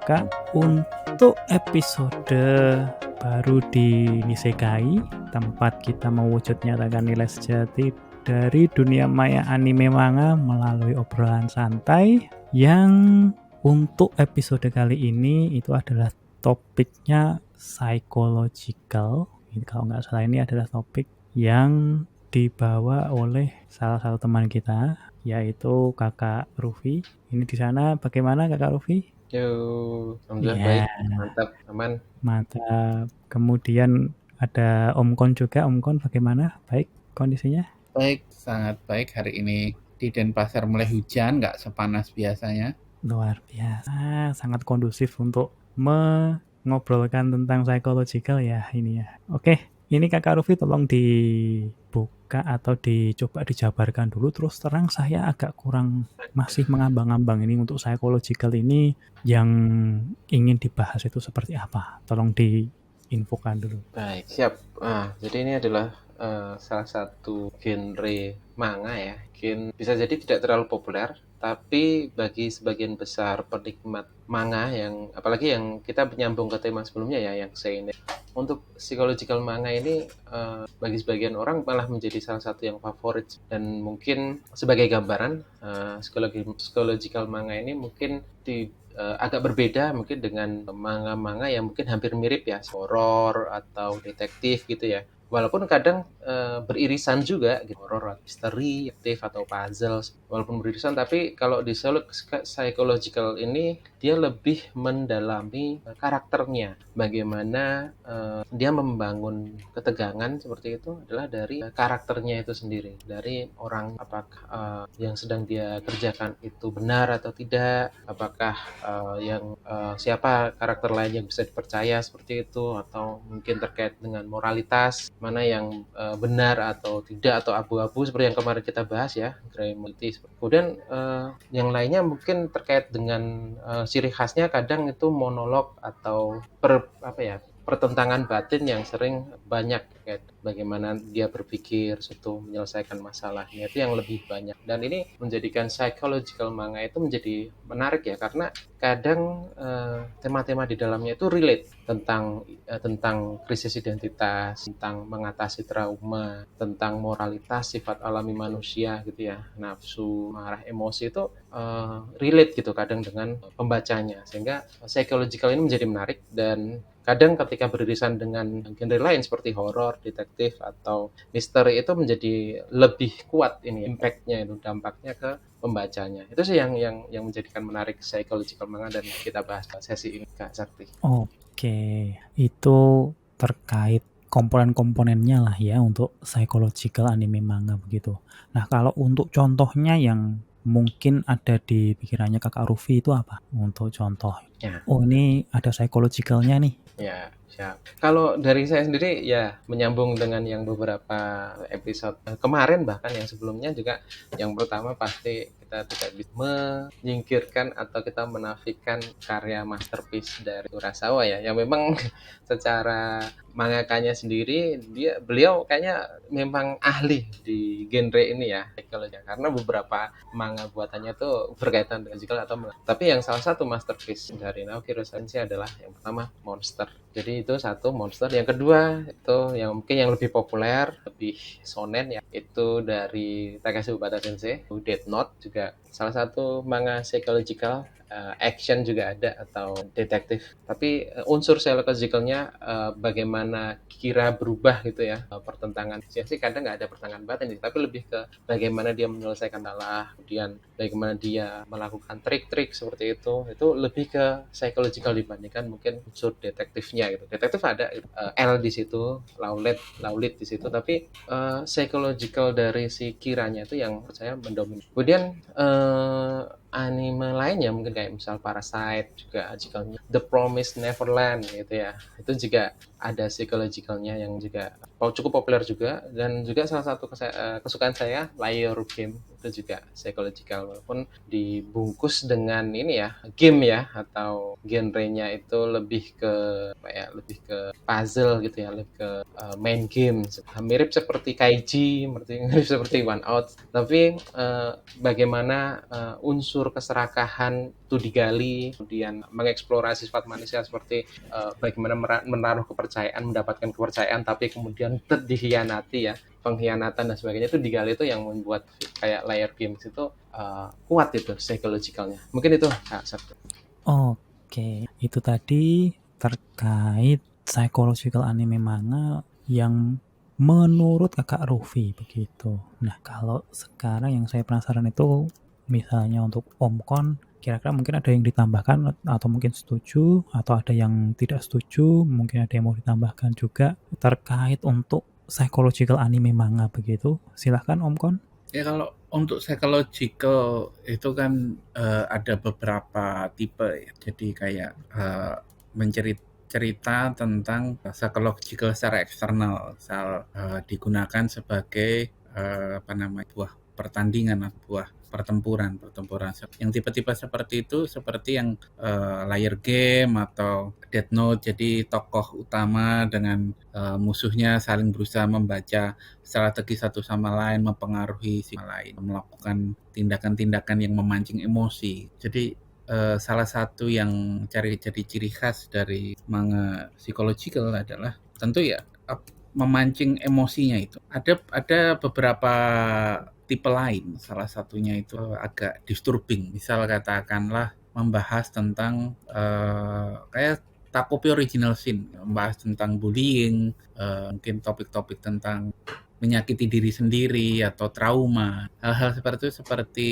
Kak, untuk episode baru di Nisekai, tempat kita mewujud nyatakan nilai sejati dari dunia maya anime manga melalui obrolan santai, yang untuk episode kali ini itu adalah topiknya psychological. Kalau nggak salah ini adalah topik yang dibawa oleh salah satu teman kita, yaitu Kakak Rufi. Ini di sana bagaimana Kakak Rufi? Yo, alhamdulillah Iya, baik, mantap, aman. mantap. Kemudian ada Om Kon juga. Om Kon bagaimana? Baik kondisinya? Baik, sangat baik. Hari ini di Denpasar mulai hujan, nggak sepanas biasanya. Luar biasa, sangat kondusif untuk mengobrolkan tentang psychological ya ini ya. Oke, ini Kakak Rufi tolong dibuka atau dicoba dijabarkan dulu. Terus terang saya agak kurang, masih mengambang-ambang ini untuk psychological ini yang ingin dibahas itu seperti apa. Tolong diinfokan dulu. Baik, siap. Jadi ini adalah salah satu genre manga ya. Bisa jadi tidak terlalu populer, tapi bagi sebagian besar penikmat manga yang, apalagi yang kita menyambung ke tema sebelumnya ya, yang seinen. Untuk psychological manga ini bagi sebagian orang malah menjadi salah satu yang favorit, dan mungkin sebagai gambaran psychological manga ini mungkin agak berbeda mungkin dengan manga-manga yang mungkin hampir mirip ya, horor atau detektif gitu ya. Walaupun kadang beririsan juga gitu, horor, misteri, detektif atau puzzle. Walaupun beririsan, tapi kalau di psychological ini dia lebih mendalami karakternya. Bagaimana dia membangun ketegangan seperti itu adalah dari karakternya itu sendiri, dari orang, apakah yang sedang dia kerjakan itu benar atau tidak, apakah siapa karakter lain yang bisa dipercaya seperti itu, atau mungkin terkait dengan moralitas, mana yang benar atau tidak, atau abu-abu seperti yang kemarin kita bahas ya, gray multi. Kemudian yang lainnya mungkin terkait dengan ciri khasnya, kadang itu monolog atau pertentangan batin yang sering banyak, kayak bagaimana dia berpikir itu menyelesaikan masalahnya, itu yang lebih banyak. Dan ini menjadikan psychological manga itu menjadi menarik ya, karena kadang tema-tema di dalamnya itu relate tentang krisis identitas, tentang mengatasi trauma, tentang moralitas, sifat alami manusia gitu ya, nafsu, marah, emosi itu relate gitu kadang dengan pembacanya, sehingga psychological ini menjadi menarik. Dan kadang ketika beririsan dengan genre lain seperti horor, detektif, atau misteri, itu menjadi lebih kuat ini impact-nya, itu dampaknya ke pembacanya. Itu sih yang menjadikan menarik psychological manga, dan kita bahas sesi ini, Kak Sakti. Oke, itu terkait komponen-komponennya lah ya untuk psychological anime manga begitu. Nah, kalau untuk contohnya yang mungkin ada di pikirannya Kakak Rufi itu apa untuk contoh? Ya. Oh, ini ada psychologicalnya nih. Ya, siap. Kalau dari saya sendiri ya menyambung dengan yang beberapa episode kemarin, bahkan yang sebelumnya juga, yang pertama pasti kita tidak bisa menyingkirkan atau kita menafikan karya masterpiece dari Urasawa ya, yang memang secara mangakanya sendiri beliau kayaknya memang ahli di genre ini ya, karena beberapa manga buatannya tuh berkaitan dengan psikologi tapi yang salah satu masterpiece dari Naoki Urasawa adalah yang pertama Monster. Jadi itu satu, Monster. Yang kedua itu yang mungkin yang lebih populer, lebih shonen ya, itu dari Takashi Ubata Sensei, Death Note, juga salah satu manga psychological, action juga ada, atau detektif. Tapi unsur psychologicalnya, bagaimana kira berubah gitu ya, pertentangan sih kadang nggak ada pertentangan batin, tapi lebih ke bagaimana dia menyelesaikan masalah, kemudian bagaimana dia melakukan trik-trik seperti itu lebih ke psychological dibandingkan mungkin unsur detektifnya gitu. Detektif ada L di situ, Laulit di situ, tapi psychological dari si kiranya itu yang saya mendominasi. Kemudian anime lainnya mungkin kayak misal Parasite, juga artikelnya The Promised Neverland gitu ya, itu juga ada psychologicalnya yang juga cukup populer juga. Dan juga salah satu kesukaan saya, Layer Game, itu itu juga psychological, walaupun dibungkus dengan ini ya, game ya, atau genrenya itu lebih ke apa ya, lebih ke puzzle gitu ya, lebih ke main game, mirip seperti Kaiji, mirip seperti One Out, tapi bagaimana unsur keserakahan itu digali, kemudian mengeksplorasi sifat manusia seperti bagaimana menaruh kepercayaan, mendapatkan kepercayaan, tapi kemudian dikhianati ya, pengkhianatan dan sebagainya, itu digali, itu yang membuat kayak layer games itu kuat itu psychologicalnya. Mungkin itu satu. Oke, itu tadi terkait psychological anime manga yang menurut kakak Rufi begitu. Nah, kalau sekarang yang saya penasaran itu misalnya untuk Omkon, kira-kira mungkin ada yang ditambahkan atau mungkin setuju, atau ada yang tidak setuju, mungkin ada yang mau ditambahkan juga terkait untuk psychological anime manga begitu. Silahkan Omkon. Ya kalau untuk psychological itu kan ada beberapa tipe ya. Jadi kayak cerita tentang psychological secara eksternal, misal digunakan sebagai buah pertandingan, buah pertempuran. Yang tipe-tipe seperti itu seperti yang layer game atau Death Note, jadi tokoh utama dengan musuhnya saling berusaha membaca strategi satu sama lain, mempengaruhi si lain, melakukan tindakan-tindakan yang memancing emosi. Jadi salah satu yang jadi ciri khas dari manga psychological adalah tentu ya memancing emosinya itu. Ada beberapa tipe lain, salah satunya itu agak disturbing. Misal katakanlah membahas tentang kayak Takopi Original Sin, membahas tentang bullying, mungkin topik-topik tentang menyakiti diri sendiri atau trauma. Hal-hal seperti itu seperti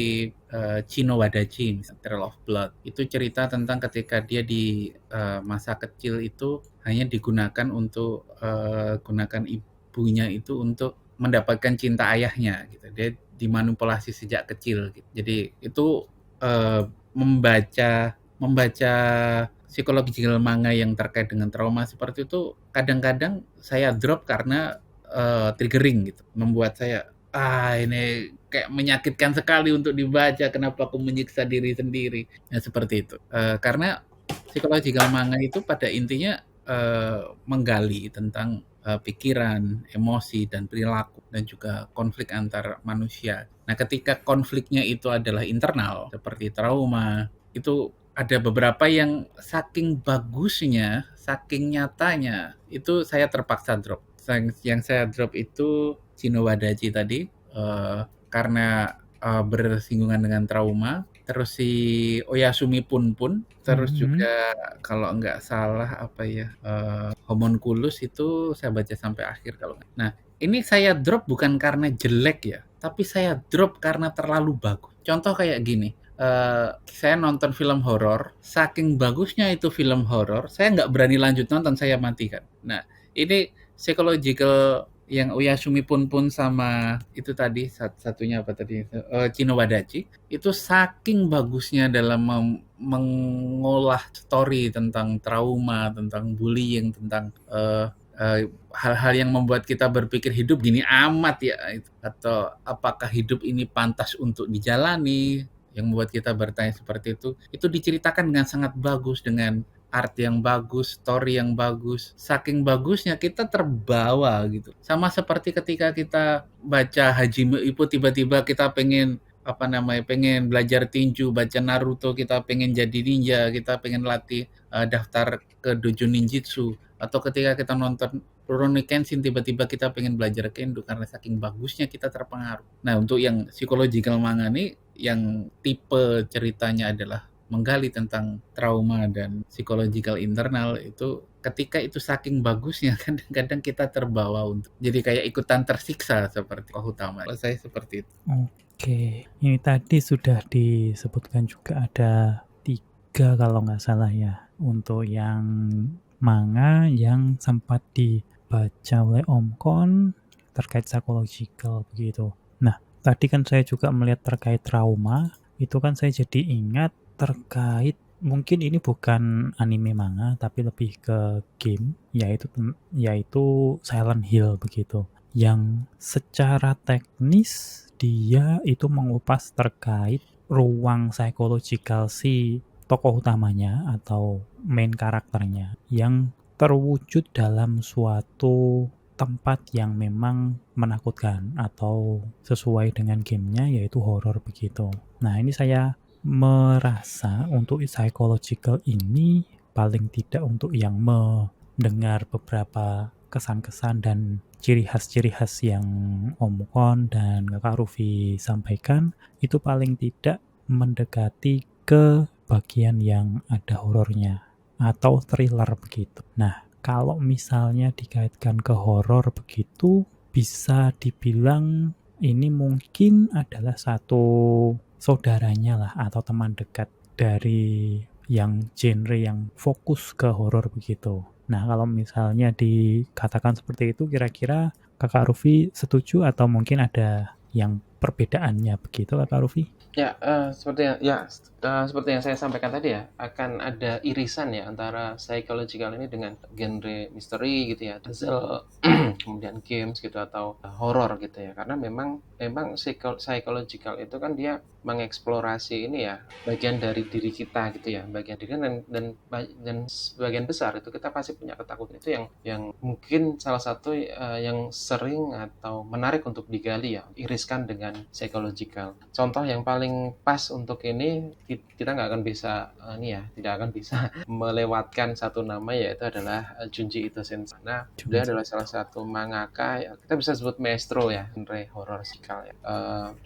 Chino Wadachi, Trail of Blood. Itu cerita tentang ketika dia di masa kecil itu hanya digunakan untuk gunakan ibunya itu untuk mendapatkan cinta ayahnya gitu. Dia dimanipulasi sejak kecil gitu. Jadi itu membaca psikological manga yang terkait dengan trauma seperti itu kadang-kadang saya drop karena triggering gitu, membuat saya ini kayak menyakitkan sekali untuk dibaca, kenapa aku menyiksa diri sendiri, ya seperti itu. Karena psychological manga itu pada intinya menggali tentang pikiran, emosi, dan perilaku, dan juga konflik antar manusia. Nah, ketika konfliknya itu adalah internal, seperti trauma, itu ada beberapa yang saking bagusnya, saking nyatanya, itu saya terpaksa drop. Yang saya drop itu Chino Wadachi tadi, karena bersinggungan dengan trauma. Terus si Oyasumi Pun, terus juga kalau nggak salah Homunculus itu saya baca sampai akhir kalau nggak. Nah, ini saya drop bukan karena jelek ya, tapi saya drop karena terlalu bagus. Contoh kayak gini, saya nonton film horor, saking bagusnya itu film horor, saya nggak berani lanjut nonton, saya matikan. Nah, ini psychological yang Oyasumi Pun sama itu tadi satunya apa tadi Chino Wadachi itu saking bagusnya dalam mengolah story tentang trauma, tentang bullying, tentang hal-hal yang membuat kita berpikir hidup gini amat ya, atau apakah hidup ini pantas untuk dijalani, yang membuat kita bertanya seperti itu diceritakan dengan sangat bagus, dengan art yang bagus, story yang bagus. Saking bagusnya kita terbawa gitu. Sama seperti ketika kita baca Hajime Ippo, tiba-tiba kita pengen pengen belajar tinju, baca Naruto, kita pengen jadi ninja, kita pengen latih daftar ke dojo ninjutsu, atau ketika kita nonton Rurouni Kenshin, tiba-tiba kita pengen belajar kendo karena saking bagusnya kita terpengaruh. Nah, untuk yang psychological manga nih, yang tipe ceritanya adalah menggali tentang trauma dan psychological internal, itu ketika itu saking bagusnya kadang-kadang kita terbawa untuk jadi kayak ikutan tersiksa seperti tokoh utama. Kalau saya seperti itu. Oke, ini tadi sudah disebutkan juga ada 3 kalau nggak salah ya untuk yang manga yang sempat dibaca oleh Omkon terkait psychological begitu. Nah, tadi kan saya juga melihat terkait trauma, itu kan saya jadi ingat terkait, mungkin ini bukan anime manga tapi lebih ke game, yaitu Silent Hill begitu, yang secara teknis dia itu mengupas terkait ruang psychological si tokoh utamanya atau main karakternya yang terwujud dalam suatu tempat yang memang menakutkan atau sesuai dengan gamenya yaitu horor begitu. Nah, ini saya merasa untuk psychological ini paling tidak untuk yang mendengar beberapa kesan-kesan dan ciri khas yang Om Kon dan Kakak Rufi sampaikan itu paling tidak mendekati ke bagian yang ada horornya atau thriller begitu. Nah, kalau misalnya dikaitkan ke horor begitu, bisa dibilang ini mungkin adalah satu saudaranya lah atau teman dekat dari yang genre yang fokus ke horor begitu. Nah, kalau misalnya dikatakan seperti itu, kira-kira Kakak Rufi setuju atau mungkin ada yang perbedaannya begitu, Kakak Rufi? Ya, seperti yang saya sampaikan tadi ya, akan ada irisan ya antara psychological ini dengan genre misteri gitu ya, puzzle, kemudian games gitu atau horor gitu ya. Karena memang psychological itu kan dia mengeksplorasi ini ya, bagian dari diri kita gitu ya, bagian diri dan sebagian besar itu kita pasti punya ketakutan itu yang mungkin salah satu yang sering atau menarik untuk digali ya, iriskan dengan psychological. Contoh yang paling pas untuk ini kita nggak akan bisa tidak akan bisa melewatkan satu nama yaitu adalah Junji Ito Sensei. Nah, dia adalah salah satu mangaka ya, kita bisa sebut maestro ya, genre horror psychological ya.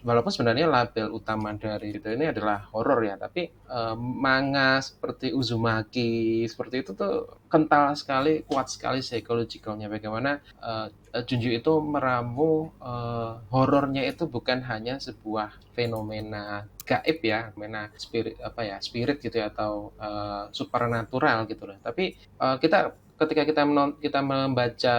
Walaupun sebenarnya label utama dari itu ini adalah horror ya, tapi manga seperti Uzumaki seperti itu tuh kental sekali, kuat sekali psychologicalnya. Bagaimana Junji itu meramu horornya itu bukan hanya sebuah fenomena gaib ya, fenomena spirit gitu ya, atau supernatural gitu loh. Tapi ketika kita membaca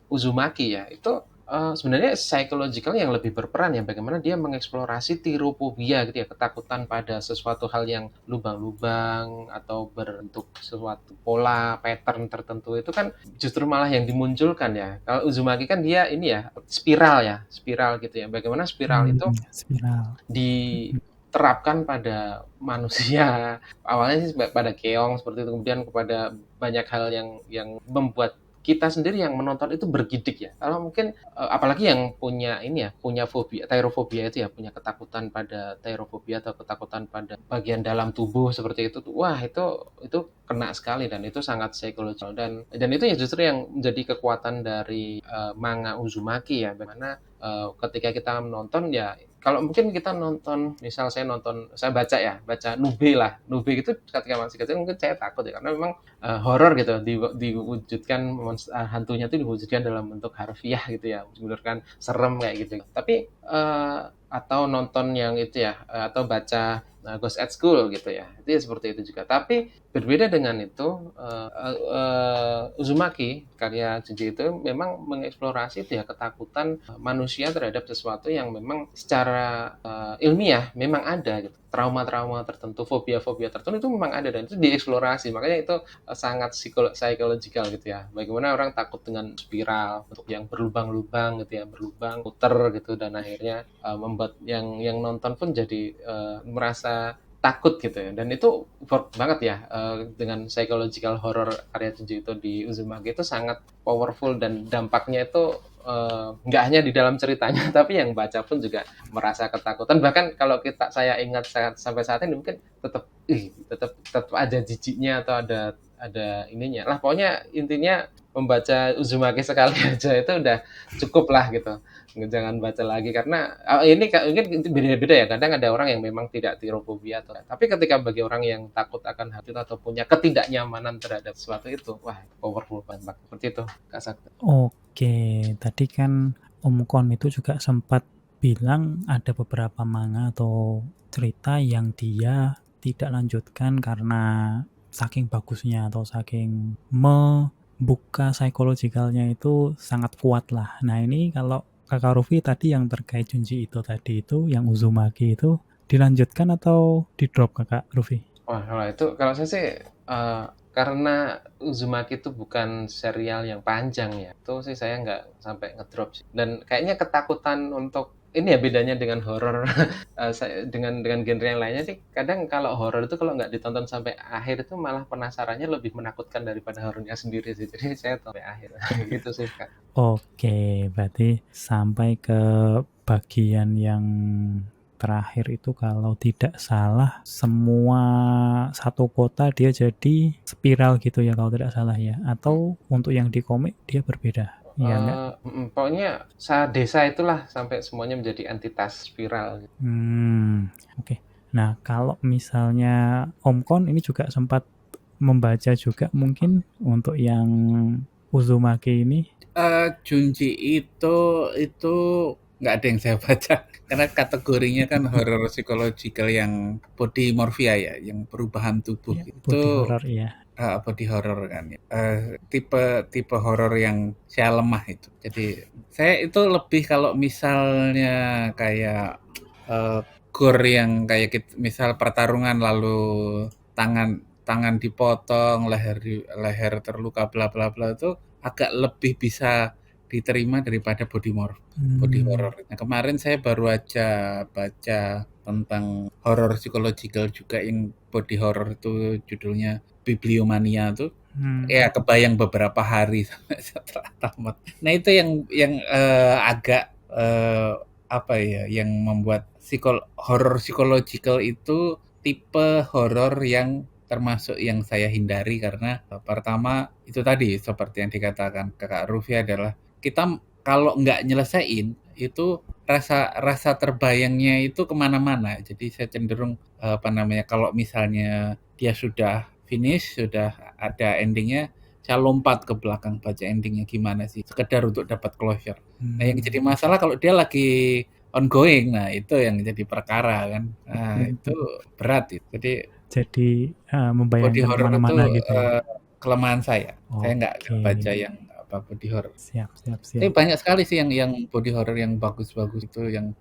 Uzumaki ya, itu sebenarnya psychological yang lebih berperan ya, bagaimana dia mengeksplorasi tirophobia gitu ya, ketakutan pada sesuatu hal yang lubang-lubang atau berbentuk sesuatu pola pattern tertentu, itu kan justru malah yang dimunculkan ya. Kalau Uzumaki kan dia ini ya spiral gitu ya, bagaimana spiral itu Spiral. diterapkan pada manusia awalnya sih pada keong seperti itu, kemudian kepada banyak hal yang membuat kita sendiri yang menonton itu bergidik ya. Kalau mungkin apalagi yang punya fobia, tyrofobia itu ya, punya ketakutan pada tyrofobia atau ketakutan pada bagian dalam tubuh seperti itu tuh. Wah, itu kena sekali dan itu sangat psikologis dan itu ya justru yang menjadi kekuatan dari manga Uzumaki ya. Bagaimana ketika kita menonton ya, kalau mungkin kita nonton, misal saya baca Nube itu ketika masih kecil mungkin saya takut ya, karena memang horor gitu, diwujudkan hantunya itu diwujudkan dalam bentuk harfiah gitu ya, menurutkan serem kayak gitu. Tapi atau nonton yang itu ya, atau baca Ghost at School gitu ya, itu ya seperti itu juga. Tapi berbeda dengan itu, Uzumaki karya Junji itu memang mengeksplorasi itu ya, ketakutan manusia terhadap sesuatu yang memang secara ilmiah memang ada gitu. Trauma-trauma tertentu, fobia-fobia tertentu itu memang ada dan itu dieksplorasi. Makanya itu sangat psychological gitu ya. Bagaimana orang takut dengan spiral, untuk yang berlubang-lubang gitu ya, berlubang, puter gitu, dan akhirnya membuat yang nonton pun jadi merasa takut gitu ya. Dan itu work banget ya, dengan psychological horror karya Junji itu di Uzumaki itu sangat powerful, dan dampaknya itu nggak hanya di dalam ceritanya tapi yang baca pun juga merasa ketakutan. Bahkan kalau saya ingat sampai saat ini mungkin tetap ada jijiknya atau ada ininya lah. Pokoknya intinya membaca Uzumaki sekali aja itu udah cukup lah gitu, jangan baca lagi, karena ini mungkin beda-beda ya. Kadang ada orang yang memang tidak tirofobia tapi ketika bagi orang yang takut akan hati atau punya ketidaknyamanan terhadap sesuatu itu, wah, powerful banget seperti itu, Kak Sakti. Oke, tadi kan Om Kon itu juga sempat bilang ada beberapa manga atau cerita yang dia tidak lanjutkan karena saking bagusnya atau saking membuka psikologicalnya itu sangat kuat lah. Nah, ini kalau Kakak Rufi tadi yang terkait Junji Ito tadi itu, yang Uzumaki itu dilanjutkan atau di drop, Kakak Rufi? Wah, kalau saya sih karena Uzumaki itu bukan serial yang panjang ya, itu sih saya nggak sampai ngedrop sih. Dan kayaknya ketakutan untuk ini ya bedanya dengan horor dengan genre yang lainnya sih. Kadang kalau horor itu kalau nggak ditonton sampai akhir itu malah penasarannya lebih menakutkan daripada horornya sendiri sih. Jadi saya sampai akhir gitu sih Kak. Oke, berarti sampai ke bagian yang terakhir itu kalau tidak salah semua satu kota dia jadi spiral gitu ya kalau tidak salah ya. Atau untuk yang di komik dia berbeda. Iya enggak? Pokoknya desa itulah sampai semuanya menjadi entitas spiral. Oke. Nah, kalau misalnya Om Kon ini juga sempat membaca juga mungkin untuk yang Uzumaki ini. Junji itu nggak ada yang saya baca karena kategorinya kan horor psikologikal yang body morphia ya, yang perubahan tubuh Ya, itu body horror ya. body horror kan ya. Tipe horor yang saya lemah itu. Jadi saya itu lebih kalau misalnya kayak gore yang kayak misal pertarungan lalu tangan dipotong, leher terluka bla bla bla itu agak lebih bisa diterima daripada body horror. Nah, kemarin saya baru aja baca tentang horor psikologikal juga yang body horror itu judulnya Bibliomania tuh. Ya kebayang beberapa hari sampai setelah tamat. Nah, itu yang agak apa ya, yang membuat horor psikologikal itu tipe horor yang termasuk yang saya hindari karena pertama itu tadi seperti yang dikatakan Kakak Rufi adalah kita kalau nggak nyelesain itu rasa terbayangnya itu kemana-mana. Jadi saya cenderung kalau misalnya dia sudah finish, sudah ada endingnya, saya lompat ke belakang baca endingnya gimana sih, sekedar untuk dapat closure. Nah, yang jadi masalah kalau dia lagi ongoing, nah itu yang jadi perkara kan. Nah, itu berat itu. Jadi Body membayangkan horror itu kemana-mana gitu ya. kelemahan saya. Saya nggak Oke. baca yang body horror. Siap. Tapi banyak sekali sih yang body horror yang bagus-bagus itu yang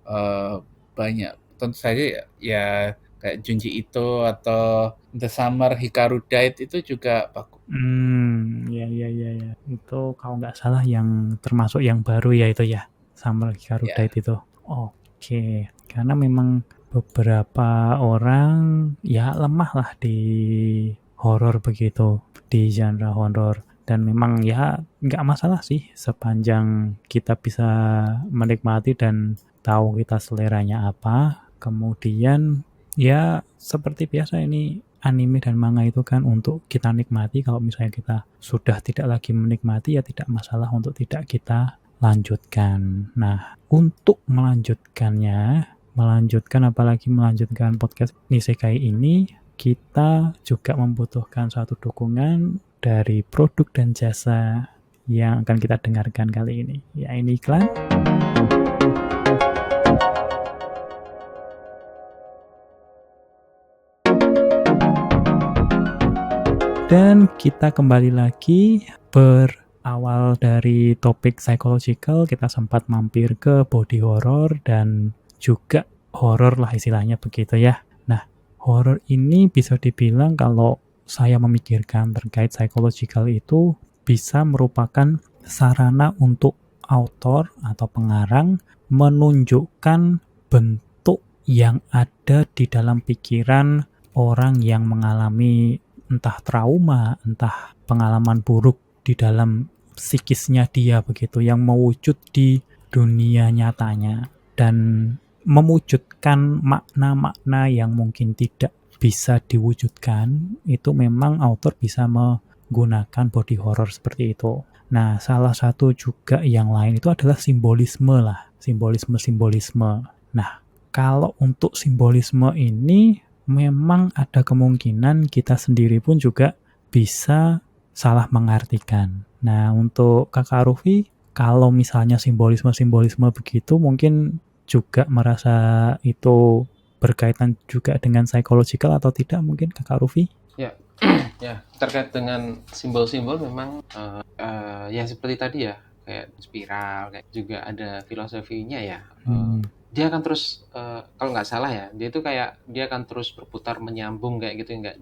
banyak. Tentu saja ya kayak Junji Ito atau The Summer Hikaru Died itu juga bagus. Ya. Itu kalau nggak salah yang termasuk yang baru ya itu ya. Summer Hikaru Died itu. Oke. Karena memang beberapa orang ya lemah lah di horor begitu, di genre horor. Dan memang ya nggak masalah sih sepanjang kita bisa menikmati dan tahu kita seleranya apa. Kemudian ya seperti biasa ini anime dan manga itu kan untuk kita nikmati. Kalau misalnya kita sudah tidak lagi menikmati ya tidak masalah untuk tidak kita lanjutkan. Nah, untuk melanjutkan apalagi melanjutkan podcast Nisekai ini, kita juga membutuhkan suatu dukungan dari produk dan jasa yang akan kita dengarkan kali ini. Ya, ini iklan. Dan kita kembali lagi berawal dari topik psychological, kita sempat mampir ke body horror dan juga horror lah istilahnya begitu ya. Nah, horror ini bisa dibilang kalau saya memikirkan terkait psychological itu bisa merupakan sarana untuk author atau pengarang menunjukkan bentuk yang ada di dalam pikiran orang yang mengalami entah trauma, entah pengalaman buruk di dalam psikisnya dia begitu, yang mewujud di dunia nyatanya dan mewujudkan makna-makna yang mungkin tidak bisa diwujudkan. Itu memang author bisa menggunakan body horror seperti itu. Nah, salah satu juga yang lain itu adalah simbolisme. Nah, kalau untuk simbolisme ini memang ada kemungkinan kita sendiri pun juga bisa salah mengartikan. Nah, untuk Kakak Rufi, kalau misalnya simbolisme begitu mungkin juga merasa itu berkaitan juga dengan psychological atau tidak mungkin Kakak Rufi? Ya, terkait dengan simbol-simbol memang ya seperti tadi ya, kayak spiral, kayak juga ada filosofinya ya. dia akan terus kalau nggak salah ya, dia itu kayak dia akan terus berputar menyambung kayak gitu, nggak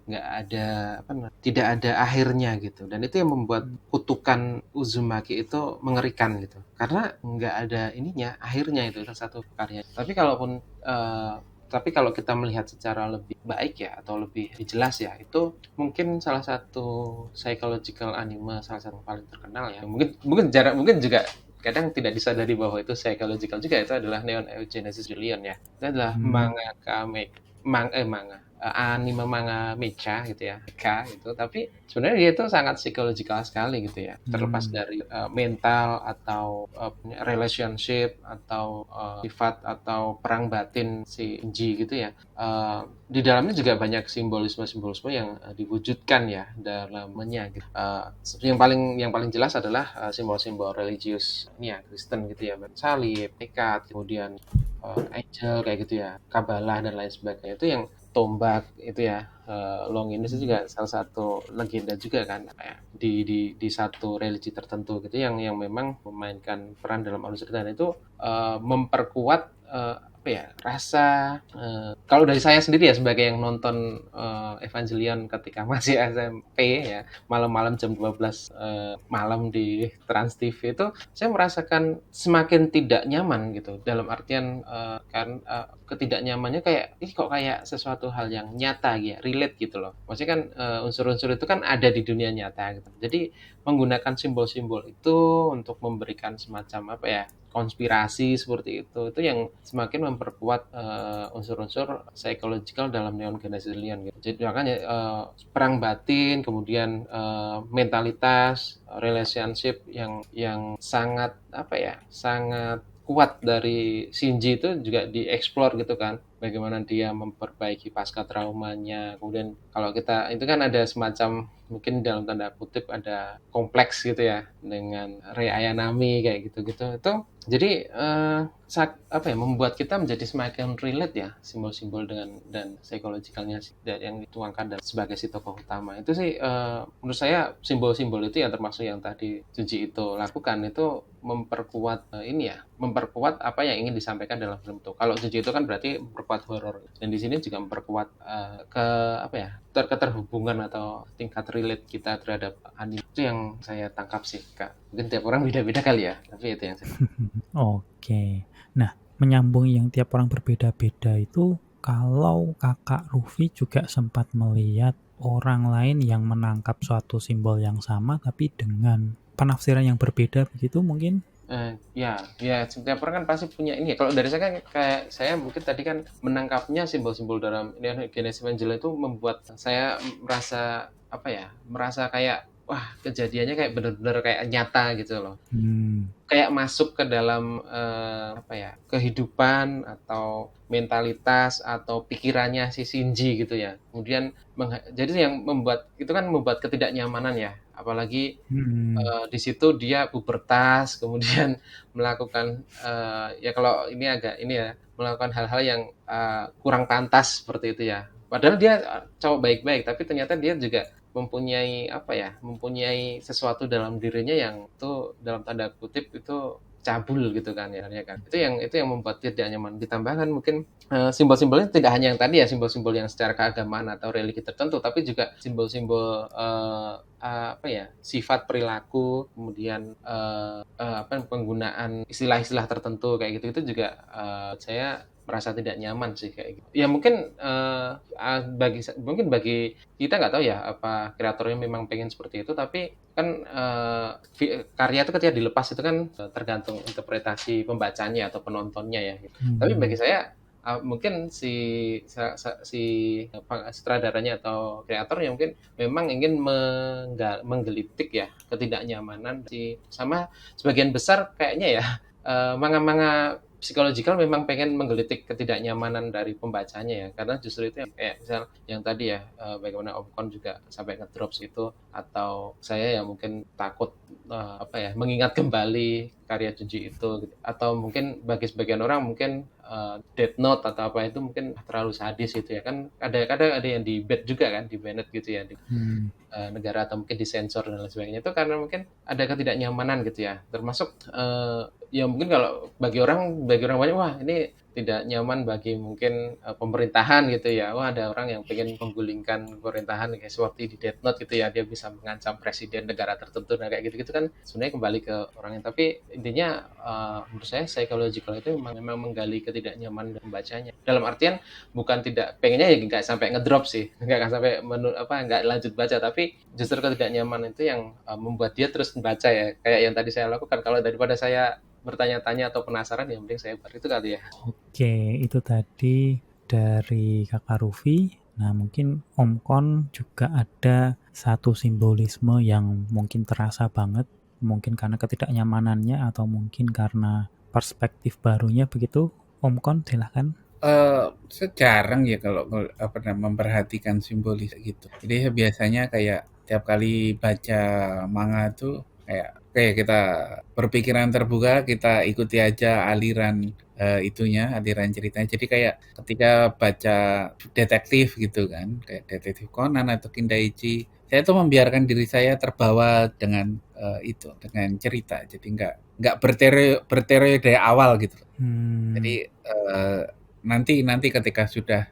ada apa namanya, tidak ada akhirnya gitu. Dan itu yang membuat kutukan Uzumaki itu mengerikan gitu. Karena nggak ada ininya, akhirnya itu salah satu karya. Tapi kalau kita melihat secara lebih baik ya atau lebih jelas ya, itu mungkin salah satu psychological anime salah satu yang paling terkenal ya. Mungkin juga kadang tidak disadari bahwa itu psychological juga, itu adalah Neon Genesis Evangelion ya. Itu adalah Hmm. anime manga mecha gitu ya, mecha gitu. Tapi sebenarnya dia itu sangat psikologikal sekali gitu ya. Terlepas Hmm. dari mental atau relationship atau sifat atau perang batin si Inji gitu ya. Di dalamnya juga banyak simbolisme-simbolisme yang diwujudkan ya dalamnya gitu. Yang paling jelas adalah simbol-simbol religius ini ya, Kristen gitu ya, salib, tekad, kemudian angel kayak gitu ya, kabalah dan lain sebagainya. Itu yang tombak itu ya, Long ini juga salah satu legenda juga kan, kayak di satu religi tertentu gitu yang memang memainkan peran dalam alur cerita, dan itu memperkuat apa ya, rasa kalau dari saya sendiri ya sebagai yang nonton Evangelion ketika masih SMP ya, malam-malam jam 12 malam di Trans TV itu, saya merasakan semakin tidak nyaman gitu, dalam artian kan ketidaknyamannya kayak ini kok kayak sesuatu hal yang nyata gitu, relate gitu loh. Maksudnya kan unsur-unsur itu kan ada di dunia nyata gitu. Jadi menggunakan simbol-simbol itu untuk memberikan semacam apa ya, konspirasi seperti itu yang semakin memperkuat unsur-unsur psychological dalam Neon Genesis Evangelion gitu. Jadi makanya perang batin, kemudian mentalitas, relationship yang sangat apa ya, sangat kuat dari Shinji itu juga dieksplor gitu kan, bagaimana dia memperbaiki pasca traumanya. Kemudian kalau kita itu kan ada semacam, mungkin dalam tanda kutip ada kompleks gitu ya dengan Rei Ayanami kayak gitu-gitu. Itu jadi apa ya, membuat kita menjadi semakin relate ya, simbol-simbol dan psikologikalnya yang dituangkan sebagai si tokoh utama itu sih. Menurut saya simbol-simbol itu yang termasuk yang tadi Junji itu lakukan, itu memperkuat ini ya, memperkuat apa yang ingin disampaikan dalam film itu. Kalau Junji itu kan berarti memperkuat horor, dan di sini juga memperkuat ke apa ya, keterhubungan atau tingkat relate kita terhadap anime. Itu yang saya tangkap sih Kak. Mungkin tiap orang beda-beda kali ya, tapi itu yang saya. Oke. Nah, menyambung yang tiap orang berbeda-beda itu, kalau Kakak Rufi juga sempat melihat orang lain yang menangkap suatu simbol yang sama tapi dengan penafsiran yang berbeda begitu mungkin? Ya, setiap orang kan pasti punya ini ya. Kalau dari saya kan, kayak saya mungkin tadi kan menangkapnya simbol-simbol dalam Neon Genesis Evangelion itu membuat saya merasa apa ya, merasa kayak wah, kejadiannya kayak bener-bener kayak nyata gitu loh. Hmm. Kayak masuk ke dalam apa ya, kehidupan atau mentalitas atau pikirannya si Shinji gitu ya. Kemudian jadi yang membuat itu kan membuat ketidaknyamanan ya. Apalagi Hmm. di situ dia pubertas, kemudian melakukan ya kalau ini agak ini ya, melakukan hal-hal yang kurang pantas seperti itu ya. Padahal dia cowok baik-baik, tapi ternyata dia juga mempunyai apa ya, mempunyai sesuatu dalam dirinya yang itu dalam tanda kutip itu cabul gitu kan ya, ya kan. Itu yang membuat tidak nyaman. Ditambahkan mungkin simbol-simbolnya tidak hanya yang tadi ya, simbol-simbol yang secara keagamaan atau religi tertentu, tapi juga simbol-simbol apa ya, sifat perilaku, kemudian apa, penggunaan istilah-istilah tertentu kayak gitu, itu juga saya merasa tidak nyaman sih kayak gitu. Ya mungkin bagi kita nggak tahu ya apa kreatornya memang pengen seperti itu, tapi kan karya itu ketika dilepas itu kan tergantung interpretasi pembacanya atau penontonnya ya. Tapi bagi Hmm. saya mungkin si sutradaranya atau kreatornya mungkin memang ingin menggelitik ya ketidaknyamanan sama sebagian besar kayaknya ya, manga-manga psikologikal memang pengen menggelitik ketidaknyamanan dari pembacanya ya, karena justru itu yang kayak misal yang tadi ya, bagaimana Om Kon juga sampai ngedrops itu, atau saya yang mungkin takut apa ya, mengingat kembali karya Junji itu gitu. Atau mungkin bagi sebagian orang mungkin Death Note atau apa itu mungkin terlalu sadis gitu ya kan, kadang-kadang ada yang di ban juga kan, di banned gitu ya di negara atau mungkin disensor dan lain sebagainya, itu karena mungkin ada ketidaknyamanan gitu ya, termasuk ya mungkin kalau bagi orang banyak, wah ini tidak nyaman bagi mungkin pemerintahan gitu ya, wah ada orang yang pengen menggulingkan pemerintahan kayak seperti di Death Note gitu ya, dia bisa mengancam presiden negara tertentu, nah kayak gitu-gitu kan sebenarnya kembali ke orangnya, tapi intinya menurut saya psychological itu memang menggali ketidaknyamanan dan membacanya, dalam artian bukan tidak pengennya ya nggak sampai ngedrop sih, nggak sampai nggak lanjut baca, tapi justru ketidaknyamanan itu yang membuat dia terus membaca ya, kayak yang tadi saya lakukan, kalau daripada saya bertanya-tanya atau penasaran ya mending saya itu kali ya. Oke, itu tadi dari Kakak Rufi. Nah, mungkin Om Kon juga ada satu simbolisme yang mungkin terasa banget, mungkin karena ketidaknyamanannya atau mungkin karena perspektif barunya begitu. Om Kon, silahkan. Sejarang ya kalau memperhatikan simbolis gitu. Jadi biasanya kayak tiap kali baca manga tuh kayak kita berpikiran terbuka, kita ikuti aja aliran aliran ceritanya. Jadi kayak ketika baca detektif gitu kan, kayak detektif Conan atau Kindaichi, saya tuh membiarkan diri saya terbawa dengan dengan cerita. Jadi nggak berteori dari awal gitu. Jadi nanti ketika sudah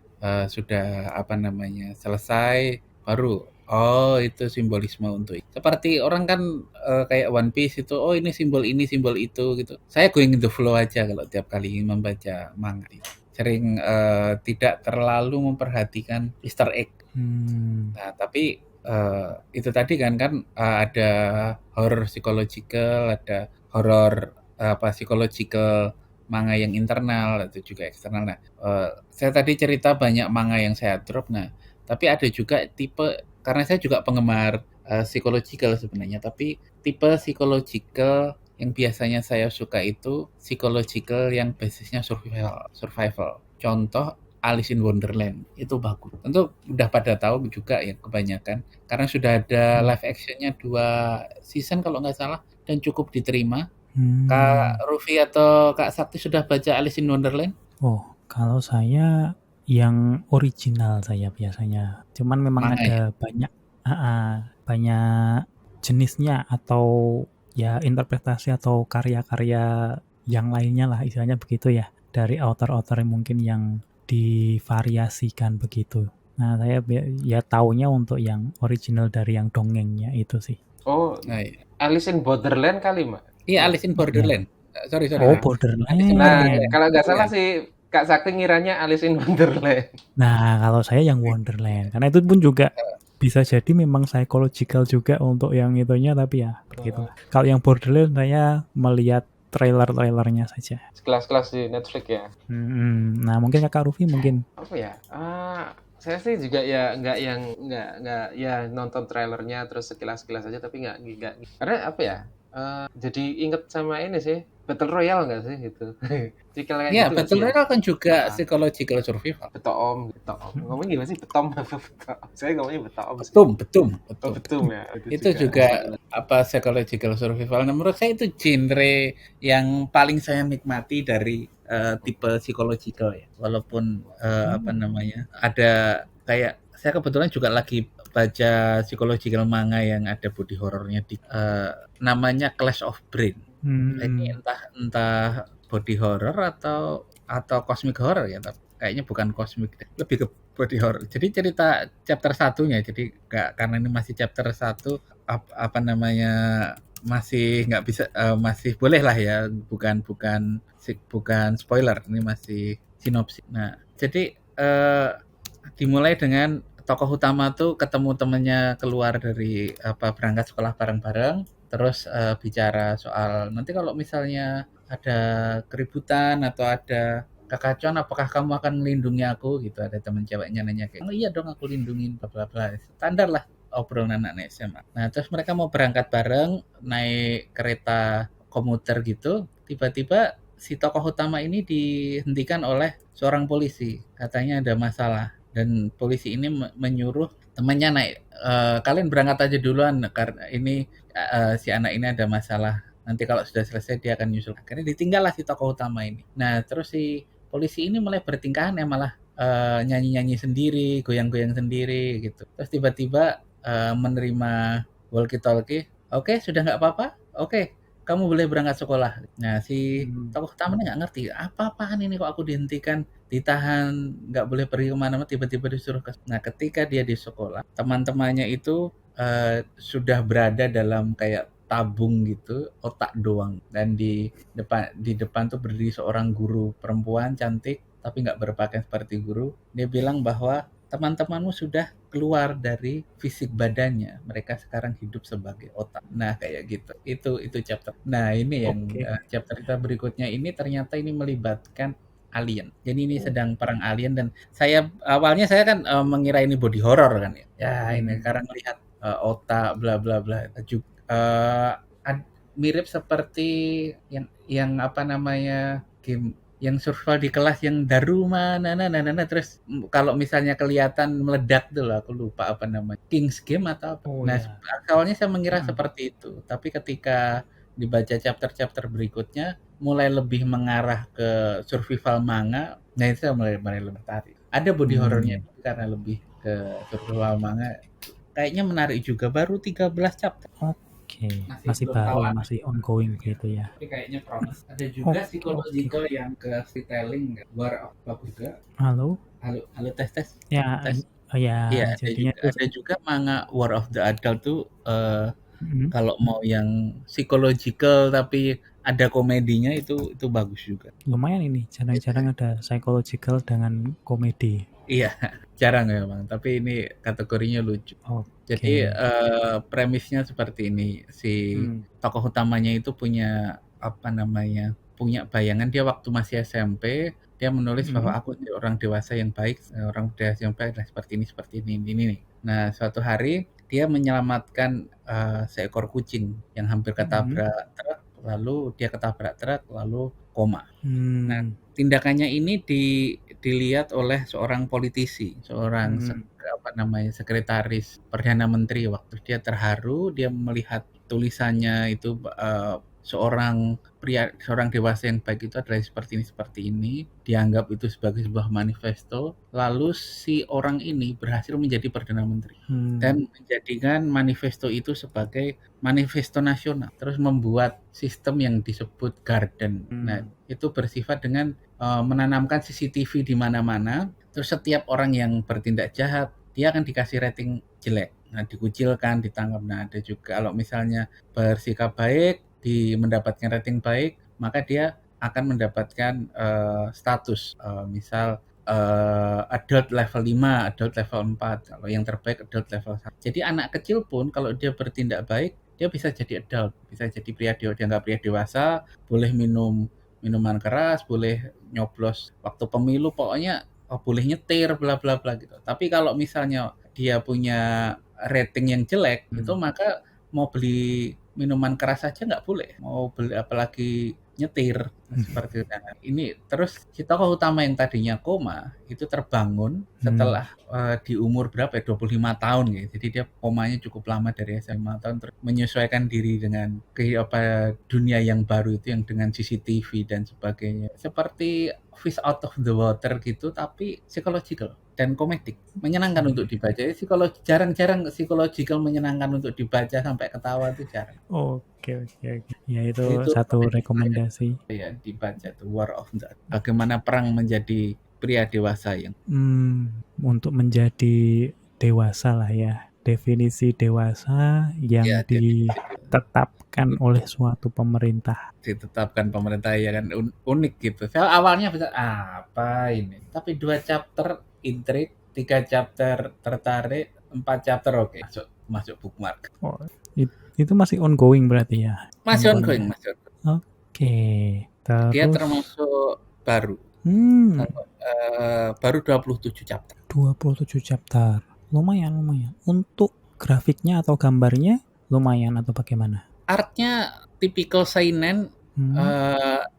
selesai baru itu simbolisme untuk itu. Seperti orang kan kayak One Piece itu, ini simbol itu gitu. Saya going in the flow aja kalau tiap kali membaca manga. Sering tidak terlalu memperhatikan Easter egg. Nah, tapi itu tadi kan ada horror psychological, ada horror psychological manga yang internal atau juga eksternal. Nah, saya tadi cerita banyak manga yang saya drop. Nah, tapi ada juga tipe, karena saya juga penggemar psychological sebenarnya, tapi tipe psychological yang biasanya saya suka itu psychological yang basisnya survival. Contoh Alice in Wonderland itu bagus. Tentu udah pada tahu juga ya kebanyakan, karena sudah ada live actionnya 2 season kalau nggak salah dan cukup diterima. Kak Rufi atau Kak Sakti sudah baca Alice in Wonderland? Oh, kalau saya yang original saya biasanya. Cuman memang Manga ada banyak jenisnya atau ya interpretasi atau karya-karya yang lainnya lah istilahnya begitu ya. Dari author-author mungkin yang divariasikan begitu. Nah, saya ya taunya untuk yang original dari yang dongengnya itu sih. Oh, iya. Alice in Borderland kali, Mak? Iya, Alice in Borderland. Sorry. Oh, Borderland. Nah, kalau nggak salah sih Kak Sakti ngiranya Alice in Wonderland. Nah, kalau saya yang Wonderland. Karena itu pun juga bisa jadi memang psychological juga untuk yang itunya, tapi ya begitu. Kalau yang Borderland saya melihat trailernya saja. Kelas-kelas di Netflix ya. Nah, mungkin Kakak Rufi mungkin. Apa ya? Saya sih juga ya nggak ya nonton trailernya terus sekilas-sekilas aja, tapi nggak karena apa ya? Jadi inget sama ini sih, Battle Royale nggak sih gitu. Iya, gitu Battle Royale kan juga psychological survival. Betom. Ngomongnya gimana sih? Betom. Saya ngomongnya betom. Betum ya. Itu juga psychological survival. Nah, menurut saya itu genre yang paling saya nikmati dari tipe psychological ya. Walaupun ada kayak saya kebetulan juga lagi baca psychological manga yang ada body horrornya namanya Clash of Brain. Ini entah body horror atau cosmic horror ya, tapi kayaknya bukan cosmic, lebih ke body horror. Jadi cerita chapter 1-nya, jadi karena ini masih chapter 1 masih nggak bisa masih boleh lah ya, bukan spoiler, ini masih sinopsis. Nah, jadi dimulai dengan tokoh utama tuh ketemu temennya keluar dari berangkat sekolah bareng-bareng, terus bicara soal nanti kalau misalnya ada keributan atau ada kekacauan, apakah kamu akan melindungi aku gitu. Ada teman ceweknya nanya kayak, oh iya dong aku lindungin bla bla bla. Standar lah obrolan anak SMA. Nah, terus mereka mau berangkat bareng naik kereta komuter gitu, tiba-tiba si tokoh utama ini dihentikan oleh seorang polisi, katanya ada masalah, dan polisi ini menyuruh temannya naik, kalian berangkat aja duluan karena ini si anak ini ada masalah, nanti kalau sudah selesai dia akan nyusul. Akhirnya ditinggallah si tokoh utama ini. Nah, terus si polisi ini mulai bertingkah aneh, malah nyanyi-nyanyi sendiri, goyang-goyang sendiri gitu. Terus tiba-tiba menerima walkie-talkie, "Oke, sudah nggak apa-apa? Oke, kamu boleh berangkat sekolah." Nah, si tokoh utamanya nggak ngerti, apa-apaan ini kok aku dihentikan, ditahan, nggak boleh pergi kemana-mana, tiba-tiba disuruh ke. Nah, ketika dia di sekolah, teman-temannya itu sudah berada dalam kayak tabung gitu, otak doang. Dan di depan tuh berdiri seorang guru perempuan cantik, tapi nggak berpakaian seperti guru. Dia bilang bahwa teman-temanmu sudah keluar dari fisik badannya, mereka sekarang hidup sebagai otak. Nah, kayak gitu. Itu chapter. Nah, ini yang Oke. chapter kita berikutnya ini ternyata ini melibatkan alien. Jadi ini sedang perang alien, dan awalnya saya kan mengira ini body horror kan ya. Ya, ini sekarang lihat otak bla bla bla. Eh, mirip seperti yang apa namanya, game yang survival di kelas yang Daruma terus kalau misalnya kelihatan meledak tuh lah, aku lupa apa namanya, King's Game atau apa. Oh Nah, ya. awalnya saya mengira Mm. seperti itu, tapi ketika dibaca chapter-chapter berikutnya mulai lebih mengarah ke survival manga. Nah, itu saya mulai lebih tertarik. Ada body horornya tapi karena lebih ke survival manga, kayaknya menarik juga. Baru 13 chapter. Oke, Masih masih belum tahu baru, apa masih ongoing gitu ya. tapi kayaknya promise. Ada juga Oke, psychological yang ke storytelling, War of bagus juga. Halo? Halo, halo tes. Ya, ya Iya, jadinya tuh. ada juga manga War of the Adult tuh Mm. kalau mau yang psychological tapi ada komedinya itu bagus juga. Lumayan ini, jarang-jarang ada psychological dengan komedi. Iya, jarang memang, tapi ini kategorinya lucu. Jadi Oke. premisnya seperti ini, si tokoh utamanya itu punya apa namanya, punya bayangan dia waktu masih SMP, dia menulis bahwa aku orang dewasa yang baik, orang dewasa yang baik adalah seperti ini nih. Nah, suatu hari dia menyelamatkan seekor kucing yang hampir ketabrak truk, lalu dia ketabrak truk, lalu koma. Nah, tindakannya ini dilihat oleh seorang politisi, seorang sekretaris perdana menteri. Waktu dia terharu, dia melihat tulisannya itu seorang dewasa yang baik itu adalah seperti ini, dianggap itu sebagai sebuah manifesto. Lalu si orang ini berhasil menjadi perdana menteri dan menjadikan manifesto itu sebagai manifesto nasional, terus membuat sistem yang disebut garden. Nah, itu bersifat dengan menanamkan CCTV di mana-mana, terus setiap orang yang bertindak jahat dia akan dikasih rating jelek. Nah, dikucilkan, ditangkap. Nah, ada juga kalau misalnya bersikap baik, mendapatkan rating baik, maka dia akan mendapatkan status misal adult level 5, adult level 4. Kalau yang terbaik adult level 1. Jadi anak kecil pun kalau dia bertindak baik, dia bisa jadi adult, bisa jadi dianggap pria dewasa, boleh minum minuman keras, boleh nyoblos waktu pemilu, pokoknya boleh nyetir bla bla bla gitu. Tapi kalau misalnya dia punya rating yang jelek, itu maka mau beli minuman keras aja nggak boleh, mau beli apalagi nyetir seperti itu. Nah, ini terus si tokoh utama yang tadinya koma itu terbangun setelah di umur berapa ya, 25 tahun gitu. Jadi dia komanya cukup lama, dari SMA tahun, terus menyesuaikan diri dengan dunia yang baru itu yang dengan CCTV dan sebagainya. Seperti Fish Out of the Water gitu, tapi psychological dan komedik, menyenangkan untuk dibaca. Jarang-jarang psychological menyenangkan untuk dibaca sampai ketawa itu jarang. Oke. Ya, itu satu rekomendasi. Ya, dibaca tuh War of the Adult. Bagaimana perang menjadi pria dewasa yang untuk menjadi dewasa lah ya. Definisi dewasa yang ditetapkan oleh suatu pemerintah. Ditetapkan pemerintah ya kan, unik gitu. Saya awalnya bisa apa ini, tapi 2 chapter intrik, 3 chapter tertarik, 4 chapter oke, masuk bookmark. Oh, itu masih ongoing berarti ya? Masih ongoing. Oke. Terus dia termasuk baru. Baru 27 chapter. 27 chapter. Lumayan. Untuk grafiknya atau gambarnya lumayan atau bagaimana? Artnya tipikal seinen,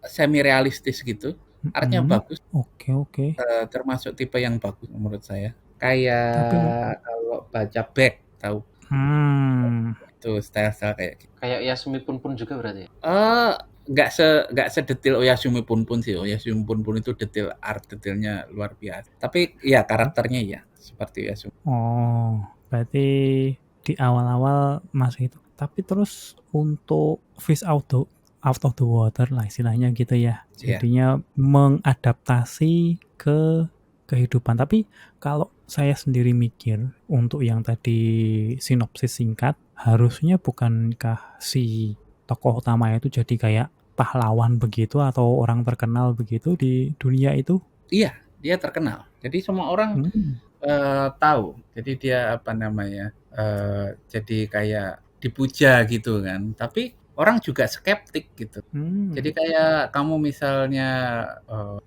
semi realistis gitu. Artnya bagus. Oke. Termasuk tipe yang bagus menurut saya. Kayak kalau baca Back, tahu? Itu style kayak gitu. Kayak Yasumi pun juga berarti ya? nggak sedetil Oyasumi Punpun sih. Oyasumi Punpun itu detailnya luar biasa. Tapi ya karakternya ya seperti Oyasumi. Oh, berarti di awal-awal masih itu. Tapi terus untuk fish out of the water lah istilahnya gitu ya. Iya. Jadinya mengadaptasi ke kehidupan. Tapi kalau saya sendiri mikir untuk yang tadi sinopsis singkat, harusnya bukankah si tokoh utama itu jadi kayak pahlawan begitu atau orang terkenal begitu di dunia itu? Iya, dia terkenal. Jadi semua orang tahu. Jadi dia apa namanya? Jadi kayak dipuja gitu kan. Tapi orang juga skeptik gitu. Jadi kayak kamu misalnya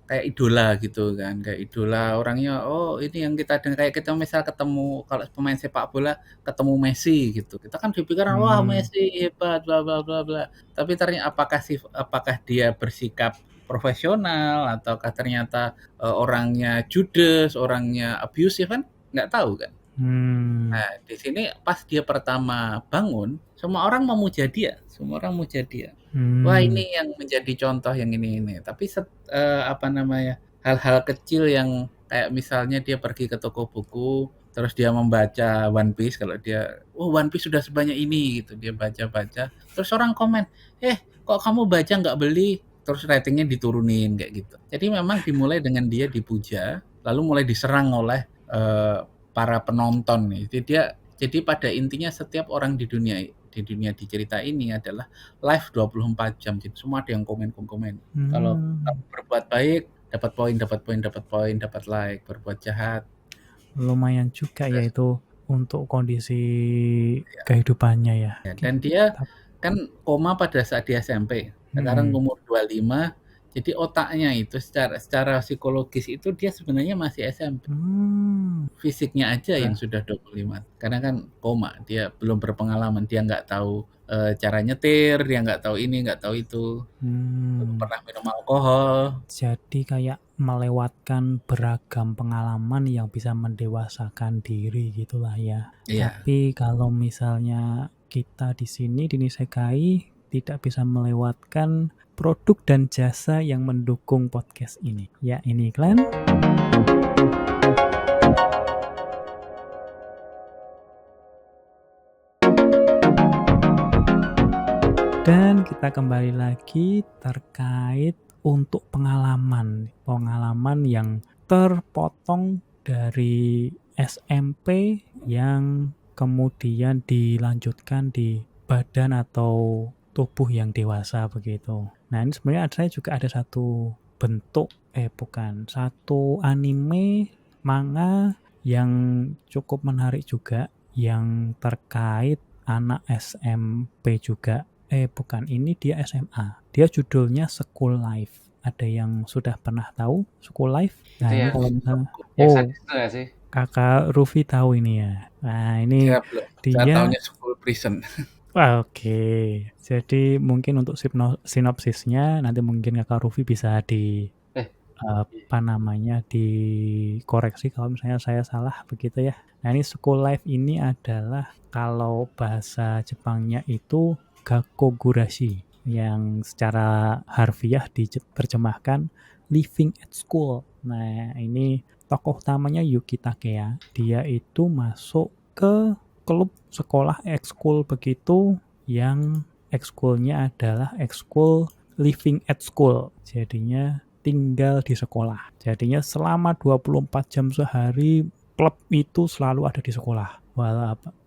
kayak idola gitu kan, kayak idola orangnya, oh ini yang kita dengar, kayak kita misal ketemu kalau pemain sepak bola ketemu Messi gitu, kita kan dipikiran wah Messi hebat bla bla bla bla. Tapi ternyata apakah dia bersikap profesional ataukah ternyata orangnya judes, orangnya abusive kan nggak tahu kan. Nah, di sini pas dia pertama bangun, semua orang memuja dia, semua orang memuja dia. Wah, ini yang menjadi contoh yang ini. Tapi apa namanya, hal-hal kecil yang kayak misalnya dia pergi ke toko buku, terus dia membaca One Piece, kalau dia, oh One Piece sudah sebanyak ini gitu, dia baca-baca, terus orang komen, kok kamu baca nggak beli? Terus ratingnya diturunin kayak gitu. Jadi memang dimulai dengan dia dipuja, lalu mulai diserang oleh para penonton nih. Jadi pada intinya setiap orang di dunia di cerita ini adalah live 24 jam. Jadi semua ada yang komen. Kalau berbuat baik dapat poin, dapat like. Berbuat jahat lumayan juga ya itu untuk kondisi kehidupannya ya. Dan dia kan koma pada saat di SMP. Sekarang umur 25. Jadi otaknya itu secara psikologis itu dia sebenarnya masih SMP. Fisiknya aja yang sudah 25. Karena kan koma, dia belum berpengalaman, dia nggak tahu cara nyetir, dia nggak tahu ini, nggak tahu itu. Belum pernah minum alkohol. Jadi kayak melewatkan beragam pengalaman yang bisa mendewasakan diri gitulah ya. Tapi kalau misalnya kita di sini di Nisekai tidak bisa melewatkan produk dan jasa yang mendukung podcast ini. Ya, ini iklan. Dan kita kembali lagi terkait untuk pengalaman yang terpotong dari SMP yang kemudian dilanjutkan di badan atau tubuh yang dewasa begitu. Nah, ini sebenarnya saya juga ada satu satu anime manga yang cukup menarik juga yang terkait anak SMP juga. Ini dia SMA. Dia judulnya School Life. Ada yang sudah pernah tahu School Life? Nah, ini kalau misalnya Kakak Rufi tahu ini ya. Nah, ini dia tahunya School Prison. Oke. Jadi mungkin untuk sinopsisnya nanti mungkin Kakak Rufi bisa dikoreksi kalau misalnya saya salah begitu ya. Nah, ini School Life ini adalah kalau bahasa Jepangnya itu Gakogurashi yang secara harfiah diterjemahkan living at school. Nah, ini tokoh utamanya Yuki Takeya. Dia itu masuk ke klub sekolah ekskul begitu yang ekskulnya adalah ekskul living at school. Jadinya tinggal di sekolah. Jadinya selama 24 jam sehari klub itu selalu ada di sekolah.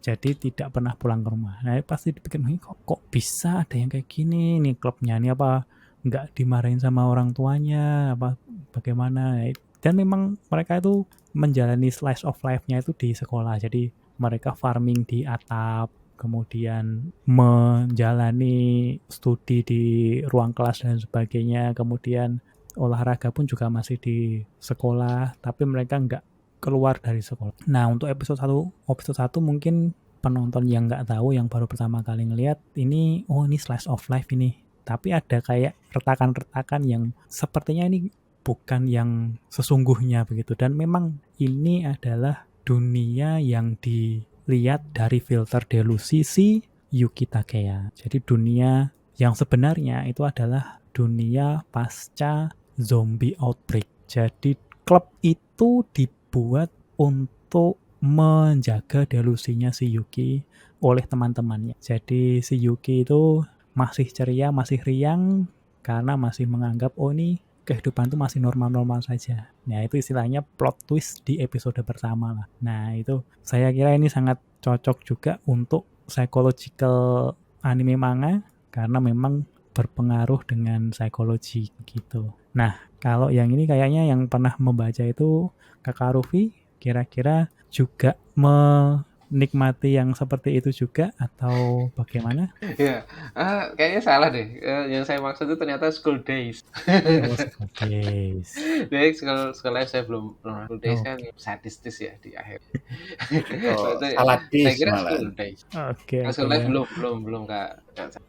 Jadi tidak pernah pulang ke rumah. Nah, pasti dipikir kok bisa ada yang kayak gini nih klubnya ini, apa nggak dimarahin sama orang tuanya apa bagaimana. Dan memang mereka itu menjalani slice of life-nya itu di sekolah. Jadi mereka farming di atap, kemudian menjalani studi di ruang kelas dan sebagainya, kemudian olahraga pun juga masih di sekolah, tapi mereka nggak keluar dari sekolah. Nah, untuk episode 1 mungkin penonton yang nggak tahu, yang baru pertama kali ngelihat ini, ini slice of life ini. Tapi ada kayak retakan-retakan yang sepertinya ini bukan yang sesungguhnya begitu. Dan memang ini adalah dunia yang dilihat dari filter delusi si Yuki Takeya. Jadi dunia yang sebenarnya itu adalah dunia pasca zombie outbreak. Jadi klub itu dibuat untuk menjaga delusinya si Yuki oleh teman-temannya. Jadi si Yuki itu masih ceria, masih riang karena masih menganggap ini kehidupan itu masih normal-normal saja. Nah, itu istilahnya plot twist di episode pertama lah. Nah, itu saya kira ini sangat cocok juga untuk psychological anime manga karena memang berpengaruh dengan psikologi gitu. Nah, kalau yang ini kayaknya yang pernah membaca itu Kakak Rufi, kira-kira juga menikmati yang seperti itu juga atau bagaimana? Ya, kayaknya salah deh. Yang saya maksud itu ternyata School Days. Oh, School Days. Jadi school life saya belum School Days kan Oke. sadistis ya di akhir. Oh, Saya salah saya dis kira malah. School Days. Oke, Kalau oke School Life ya. belum Kak.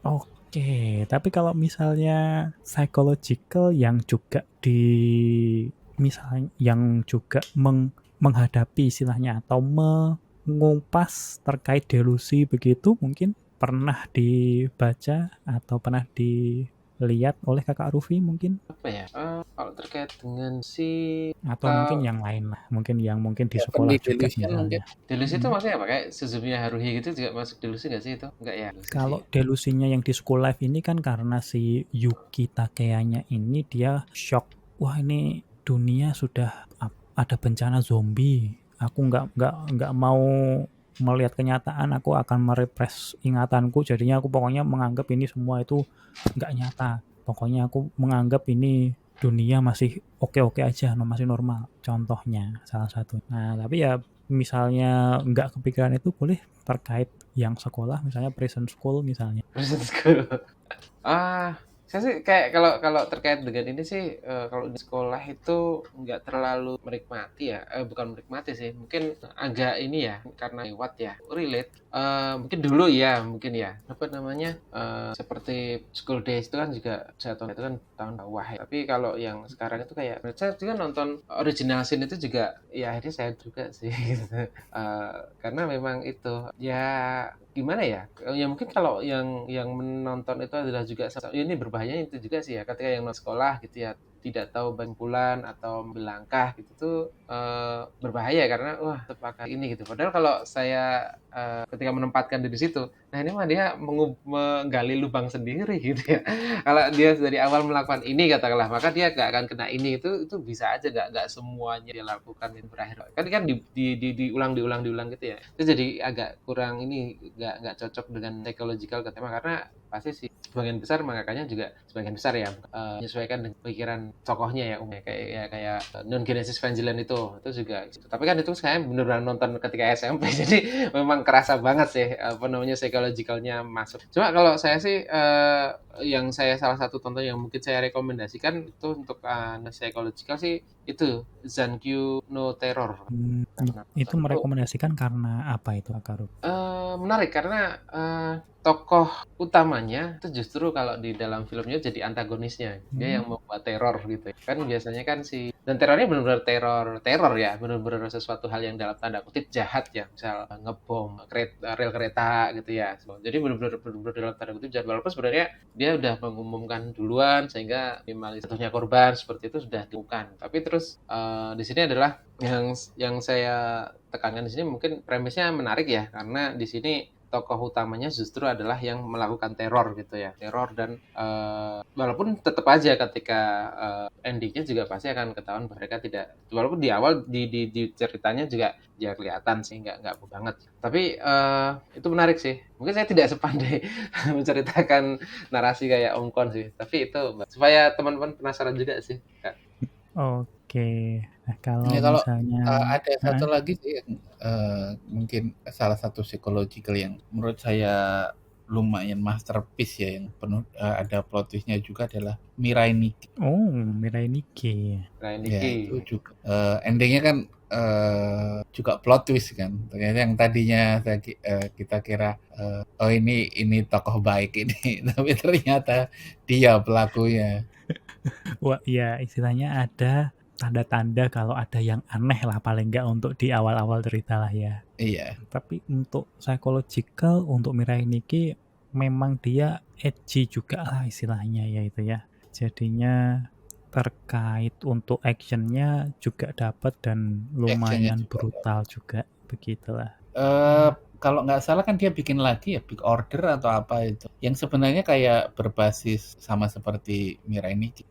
Oke, tapi kalau misalnya psychological yang juga misalnya yang juga menghadapi istilahnya atau mengupas terkait delusi begitu mungkin pernah dibaca atau pernah dilihat oleh Kakak Rufi mungkin Apa ya? Kalau terkait dengan si atau mungkin yang lain lah, mungkin yang mungkin di Seven sekolah juga Delusion mungkin. misalnya. delusi itu maksudnya apa? Kayak Suzumiya Haruhi gitu juga masuk delusi nggak sih itu? Enggak ya? Delusi Kalau sih. delusinya yang di school life ini kan karena si Yuki Takeyanya ini dia shock. Wah, ini dunia sudah ada bencana zombie. Aku nggak mau melihat kenyataan. Aku akan merepress ingatanku. Jadinya aku pokoknya menganggap ini semua itu nggak nyata. Pokoknya aku menganggap ini dunia masih oke-oke aja, masih normal. Contohnya salah satu. Nah, tapi ya misalnya nggak kepikiran itu boleh terkait yang sekolah misalnya prison school misalnya. Prison School. Ah, saya sih kayak kalau terkait dengan ini sih kalau di sekolah itu nggak terlalu menikmati ya, bukan menikmati sih, mungkin agak ini ya karena lewat ya, relate. Mungkin dulu ya, mungkin ya, apa namanya, seperti School Days itu kan juga jatuhnya itu kan tahun bawah ya. Tapi kalau yang sekarang itu kayak, saya juga nonton original scene itu juga, ya akhirnya saya juga sih. Gitu. Karena memang itu ya gimana ya? Ya mungkin kalau yang menonton itu adalah juga ini berbahayanya itu juga sih ya ketika yang non sekolah gitu ya tidak tahu bangkulan atau ambil langkah gitu tuh berbahaya karena wah apakah ini gitu. Padahal kalau saya ketika menempatkan diri situ, nah ini mah dia menggali lubang sendiri gitu ya. Kalau dia dari awal melakukan ini katakanlah, maka dia nggak akan kena ini itu bisa aja nggak semuanya dia lakukan itu berakhir. Kan diulang gitu ya. Itu jadi agak kurang ini nggak cocok dengan psychological ke tema karena pasti sih sebagian besar mangakanya juga sebagian besar ya menyesuaikan dengan pikiran tokohnya ya umumnya kayak Non Genesis Evangelion itu juga gitu. Tapi kan itu saya benar-benar nonton ketika SMP jadi memang kerasa banget sih apa namanya psychologicalnya masuk. Cuma kalau saya sih yang saya salah satu tonton yang mungkin saya rekomendasikan itu untuk psychological sih itu Zankyu no Terror. Itu merekomendasikan karena apa itu Kak Rufi? Menarik karena tokoh utamanya itu justru kalau di dalam filmnya jadi antagonisnya. Dia yang membuat teror gitu. Kan biasanya kan dan terornya benar-benar teror ya, benar-benar sesuatu hal yang dalam tanda kutip jahat ya, misal ngebom rel kereta gitu ya. Jadi benar-benar dalam tanda kutip jahat walaupun sebenarnya dia udah mengumumkan duluan sehingga minimal jatuhnya korban seperti itu sudah dilakukan. Tapi terus di sini adalah yang saya tekankan di sini mungkin premisnya menarik ya karena di sini tokoh utamanya justru adalah yang melakukan teror gitu ya teror dan walaupun tetap aja ketika endingnya juga pasti akan ketahuan mereka tidak walaupun di awal di ceritanya juga ya kelihatan sih nggak banget tapi itu menarik sih mungkin saya tidak sepandai menceritakan narasi kayak Om Kon sih tapi itu supaya teman-teman penasaran juga sih Kak. Oke. Nah, kalau Ya kalau misalnya ada satu lagi sih yang mungkin salah satu psychological yang menurut saya lumayan masterpiece ya yang penuh ada plot twist-nya juga adalah Mirai Nikki. Mirai Nikki. Nah Ya ini itu juga endingnya kan juga plot twist kan. Ternyata yang tadinya kita kira oh ini tokoh baik ini, tapi ternyata dia pelakunya. Wah, ya istilahnya ada tanda-tanda kalau ada yang aneh lah paling nggak untuk di awal-awal cerita lah ya. Iya. Tapi untuk psychological, untuk Mirai Nikki memang dia edgy juga lah istilahnya ya itu ya. Jadinya terkait untuk actionnya juga dapat dan Actionnya lumayan juga. brutal juga begitulah. Kalau nggak salah kan dia bikin lagi ya Big Order atau apa itu, yang sebenarnya kayak berbasis sama seperti Mirai Nikki.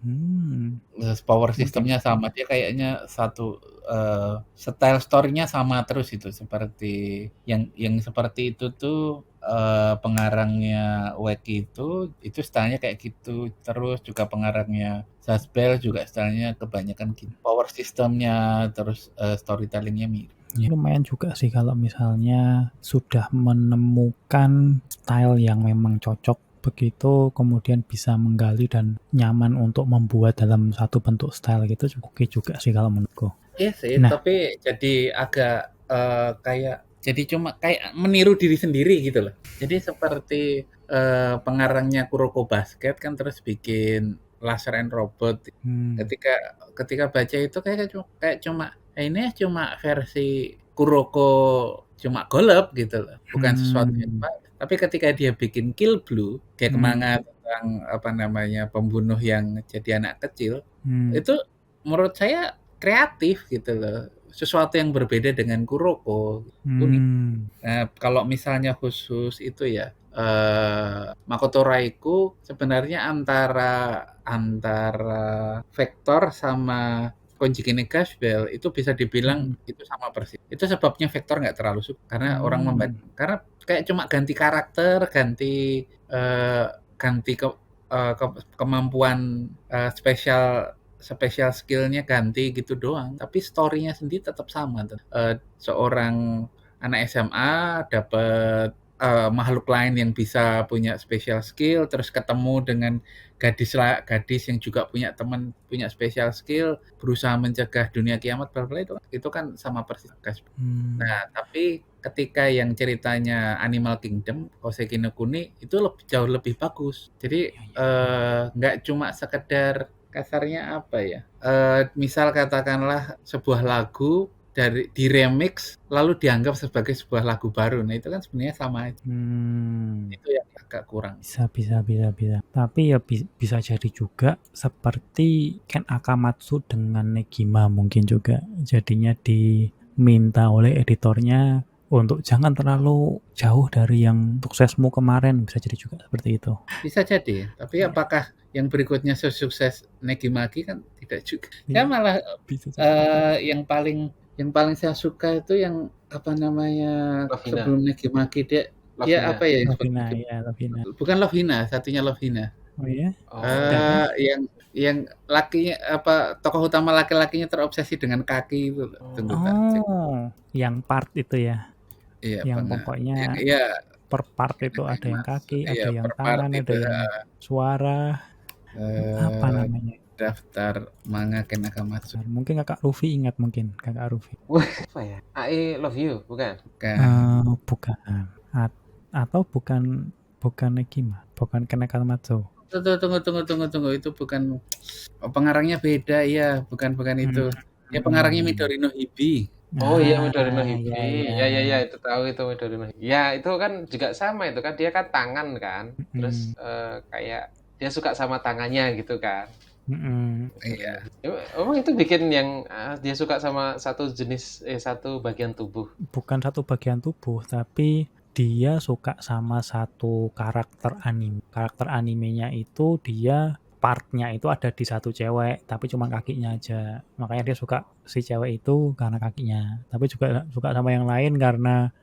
Power Mungkin sistemnya sama, dia kayaknya satu style story-nya sama terus itu, seperti yang seperti itu tuh pengarangnya Wacky itu stylenya kayak gitu, terus juga pengarangnya Sasbel juga stylenya kebanyakan gitu. Power sistemnya terus storytelling-nya mirip. ya, lumayan juga sih kalau misalnya sudah menemukan style yang memang cocok begitu, kemudian bisa menggali dan nyaman untuk membuat dalam satu bentuk style gitu, oke juga sih kalau menurutku. Iya sih, Nah, tapi jadi agak kayak jadi cuma kayak meniru diri sendiri gitu loh. Jadi seperti pengarangnya Kuroko Basket kan terus bikin Laser and Robot. Ketika ketika baca itu kayak cuma ini cuma versi Kuroko cuma golep gitu loh, bukan sesuatu yang baru. Tapi ketika dia bikin Kill Blue, kayak manga tentang apa namanya pembunuh yang jadi anak kecil, itu menurut saya kreatif gitu loh, sesuatu yang berbeda dengan Kuroko, unik. Nah, kalau misalnya khusus itu ya Makoto Raiku sebenarnya antara Vector sama Konjiki Gashbell itu bisa dibilang itu sama persis. Itu sebabnya Vector nggak terlalu suka karena orang membaca, karena kayak cuma ganti karakter, ganti kemampuan special skill-nya ganti gitu doang, tapi story-nya sendiri tetap sama tuh. Seorang anak SMA dapat makhluk lain yang bisa punya special skill, terus ketemu dengan gadis yang juga punya teman punya special skill, berusaha mencegah dunia kiamat, bla bla, itu kan sama persis. Nah, tapi ketika yang ceritanya Animal Kingdom, Hoseki no Kuni itu jauh lebih bagus. Jadi nggak cuma sekedar kasarnya apa ya? Misal katakanlah sebuah lagu di remix lalu dianggap sebagai sebuah lagu baru. Nah, itu kan sebenarnya sama aja. Itu yang agak kurang. Bisa. Tapi ya bisa jadi juga seperti Ken Akamatsu dengan Negima mungkin juga. Jadinya diminta oleh editornya untuk jangan terlalu jauh dari yang suksesmu kemarin, bisa jadi juga seperti itu. Bisa jadi, tapi apakah yang berikutnya sesukses Negimaki kan tidak juga. Saya malah yang paling saya suka itu yang apa namanya Lovina. sebelum Negimaki dia apa ya? Lovina. Bukan Lovina, satunya Lovina. Oh iya? Yang lakinya apa tokoh utama laki-lakinya terobsesi dengan kaki itu. Yang part itu ya. Iya, yang pokoknya per part itu ada yang kaki, ada yang tangan, ada yang suara. Apa namanya? Daftar manga Ken Akamatsu. Mungkin Kakak Rufi ingat mungkin, Kakak Rufi. Apa ya? I Love You, bukan? Bukan. Atau bukan Negima, bukan Ken Akamatsu. Tunggu, itu bukan pengarangnya beda ya, bukan itu. Ya pengarangnya Midori no Hibi. Oh iya, Midori no Hibi. Ya, itu tahu itu Midori no Hibi. Ya, itu kan juga sama itu kan, dia kan tangan kan. Terus kayak dia suka sama tangannya gitu kan. Iya. Emang itu bikin yang dia suka sama satu bagian tubuh. Bukan satu bagian tubuh, tapi dia suka sama satu karakter anime. Karakter animenya itu dia partnya itu ada di satu cewek, tapi cuma kakinya aja. Makanya dia suka si cewek itu karena kakinya. Tapi juga suka sama yang lain karena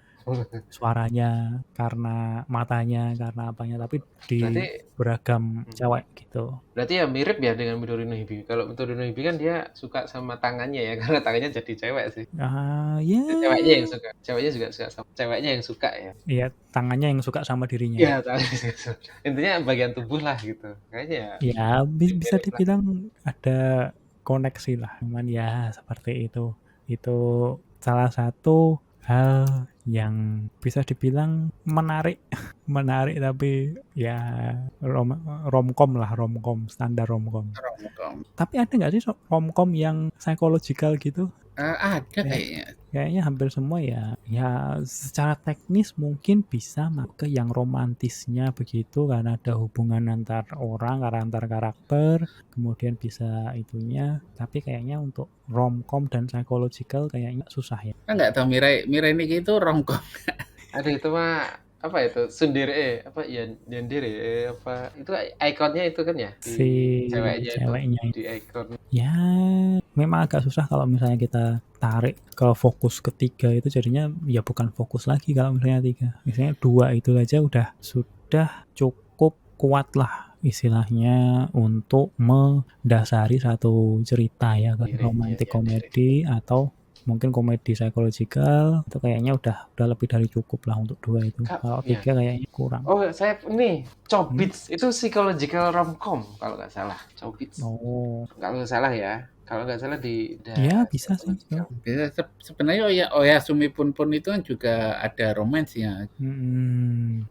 suaranya, karena matanya, karena apanya, tapi beragam cewek gitu. Berarti ya mirip ya dengan Midori no Hibi. Kalau Midori no Hibi kan dia suka sama tangannya ya, karena tangannya jadi cewek sih. Ya. Ceweknya yang suka. Ceweknya juga suka sama ceweknya yang suka ya. Iya, tangannya yang suka sama dirinya. Iya, intinya bagian tubuh lah gitu. Kayaknya ya bisa dibilang ada koneksi lah. Cuman ya seperti itu. Itu salah satu hal yang bisa dibilang menarik tapi ya romcom lah, standar romcom. Tapi ada nggak sih romcom yang psychological gitu? Ada Ya, kayaknya. kayaknya hampir semua ya. Ya secara teknis mungkin bisa masuk ke yang romantisnya begitu karena ada hubungan antar orang, karena antar karakter, kemudian bisa itunya. Tapi kayaknya untuk romcom dan psychological kayaknya susah ya. Nggak tahu Mirai Nikki itu romcom. Aduh itu mah apa itu Sundere apa Yandere apa itu ikonnya itu kan ya di Si ceweknya itu ceweknya di ikon. ya memang agak susah kalau misalnya kita tarik ke fokus ketiga itu jadinya ya bukan fokus lagi kalau misalnya 3. Misalnya 2 itu aja sudah cukup kuat lah istilahnya untuk mendasari satu cerita ya kan Dirinya romantic Yandere. komedi atau mungkin komedi psychological itu kayaknya udah lebih dari cukup lah untuk 2 itu. Kalau 3 Ya. kayaknya kurang. Oh saya nih Chobits itu psychological romcom kalau nggak salah Chobits Oh, kalau nggak salah ya kalau nggak salah ya bisa sih. psychological. Sebenarnya Oyasumi Pun itu kan juga ada romansnya.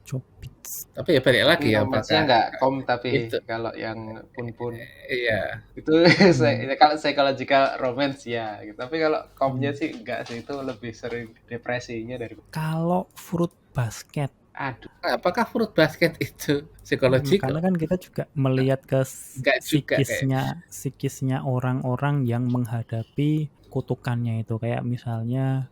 Chobits. Tapi ya balik Tapi lagi ya, romansnya apakah nggak kom tapi itu kalau yang pun iya. itu Hmm. kalau psychological romance ya gitu. Tapi kalau komnya Hmm. sih enggak sih itu lebih sering depresinya dari Kalau Fruit Basket, aduh Apakah Fruit Basket itu karena psychological? kan kita juga melihat ke Enggak juga kayaknya. psikisnya orang-orang yang menghadapi kutukannya itu. Kayak misalnya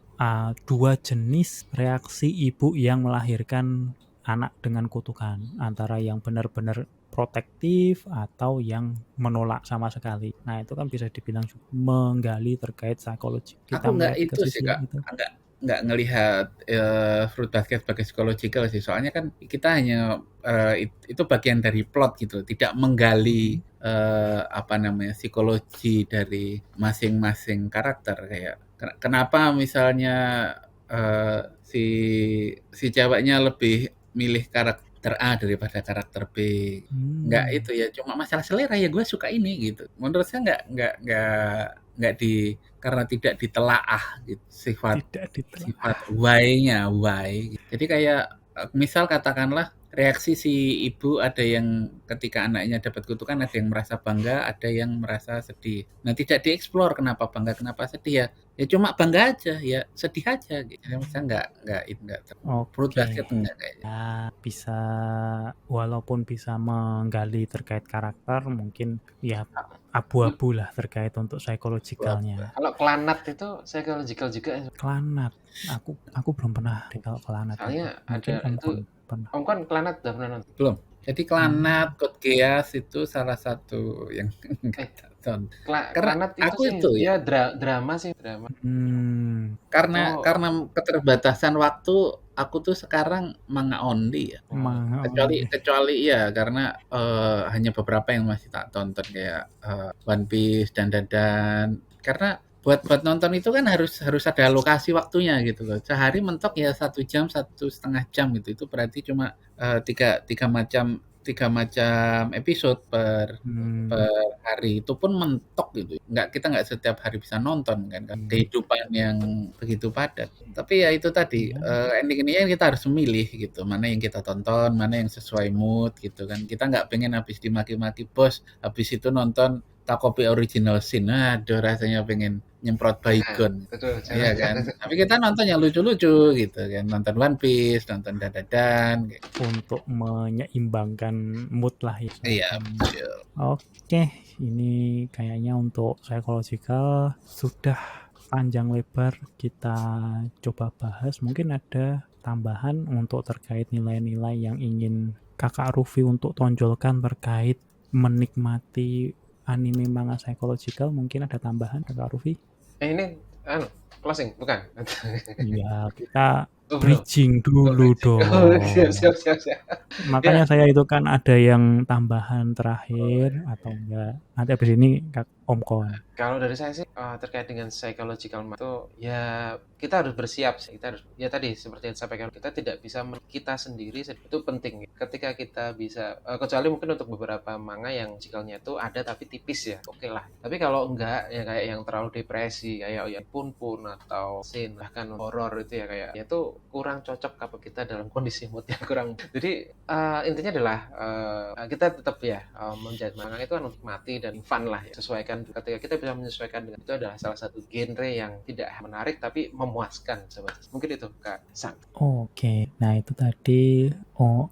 2 jenis reaksi ibu yang melahirkan anak dengan kutukan. Antara yang benar-benar protektif atau yang menolak sama sekali. Nah itu kan bisa dibilang menggali terkait psikologi. Kita Aku nggak melihat ke itu sih sisi yang Kak, itu. nggak ngelihat Fruit Basket sebagai psychological sih. Soalnya kan kita hanya itu bagian dari plot gitu, tidak menggali apa namanya psikologi dari masing-masing karakter kayak kenapa misalnya si ceweknya lebih milih karakter A daripada karakter B. Nggak itu ya, cuma masalah selera ya gue suka ini gitu. Menurut saya nggak di karena tidak ditelaah gitu sifat Tidak ditelaah. sifat why. Jadi kayak misal katakanlah reaksi si ibu ada yang ketika anaknya dapat kutukan ada yang merasa bangga, ada yang merasa sedih. Nah, tidak dieksplor kenapa bangga, kenapa sedih ya. Ya cuma bangga aja, ya sedih aja gitu. Ya, misalnya enggak Fruit Oke. Basket enggak kayaknya. Ya, bisa walaupun bisa menggali terkait karakter, mungkin ya abu-abu lah terkait untuk psychological-nya. kalau Klanat itu psychological juga ya. Klanat, aku belum pernah deh kalau Klanat itu. Soalnya Mungkin ada Om itu pernah. Om kan Klanat udah pernah nonton. Belum. Jadi Klanat, Code Geass itu salah satu yang enggak tonton. Karena Klanat itu aku sih itu ya, dia drama sih drama. karena Oh, keterbatasan waktu aku tuh sekarang manga only ya. Manga Kecuali ya karena hanya beberapa yang masih tak tonton kayak One Piece dan karena buat nonton itu kan harus ada alokasi waktunya gitu loh. Sehari mentok ya 1 jam 1,5 jam gitu. Itu berarti cuma tiga macam episode per hari. Itu pun mentok gitu. Kita nggak setiap hari bisa nonton kan kehidupan yang begitu padat. Tapi ya itu tadi ending-endingnya kita harus memilih gitu. Mana yang kita tonton, mana yang sesuai mood gitu kan. Kita nggak pengen habis dimaki-maki bos, habis itu nonton Takopi original scene. Aduh rasanya pengen nyemprot baygon. betul. Iya kan. Tapi kita nonton yang lucu-lucu gitu kan. Nonton One Piece, nonton Dadadan gitu. untuk menyeimbangkan mood lah ya. Iya, betul. Oke, ini kayaknya untuk psychological sudah panjang lebar kita coba bahas. Mungkin ada tambahan untuk terkait nilai-nilai yang ingin Kakak Rufi untuk tonjolkan terkait menikmati anime manga psychological. Mungkin ada tambahan Kakak Rufi? Ini closing bukan? Iya, kita Oh, belum. bridging dulu dong. Siap. Makanya saya itu kan ada yang tambahan terakhir atau enggak. Nanti habis ini Om Kon. Kalau dari saya sih terkait dengan psychological itu ya kita harus bersiap sih. Kita harus ya tadi seperti yang disampaikan kita tidak bisa kita sendiri itu penting. Ketika kita bisa kecuali mungkin untuk beberapa manga yang cikalnya itu ada tapi tipis ya. Oke lah. Tapi kalau enggak ya kayak yang terlalu depresi kayak ya pun atau scene bahkan horor itu ya kayak ya itu kurang cocok kalau kita dalam kondisi mood yang kurang. Jadi intinya adalah kita tetap ya menjadi manga itu kan untuk mati dan dan fun lah ya. Sesuaikan, ketika kita bisa menyesuaikan dengan itu adalah salah satu genre yang tidak menarik tapi memuaskan sobat. Mungkin itu Kak Sang. Oke, nah itu tadi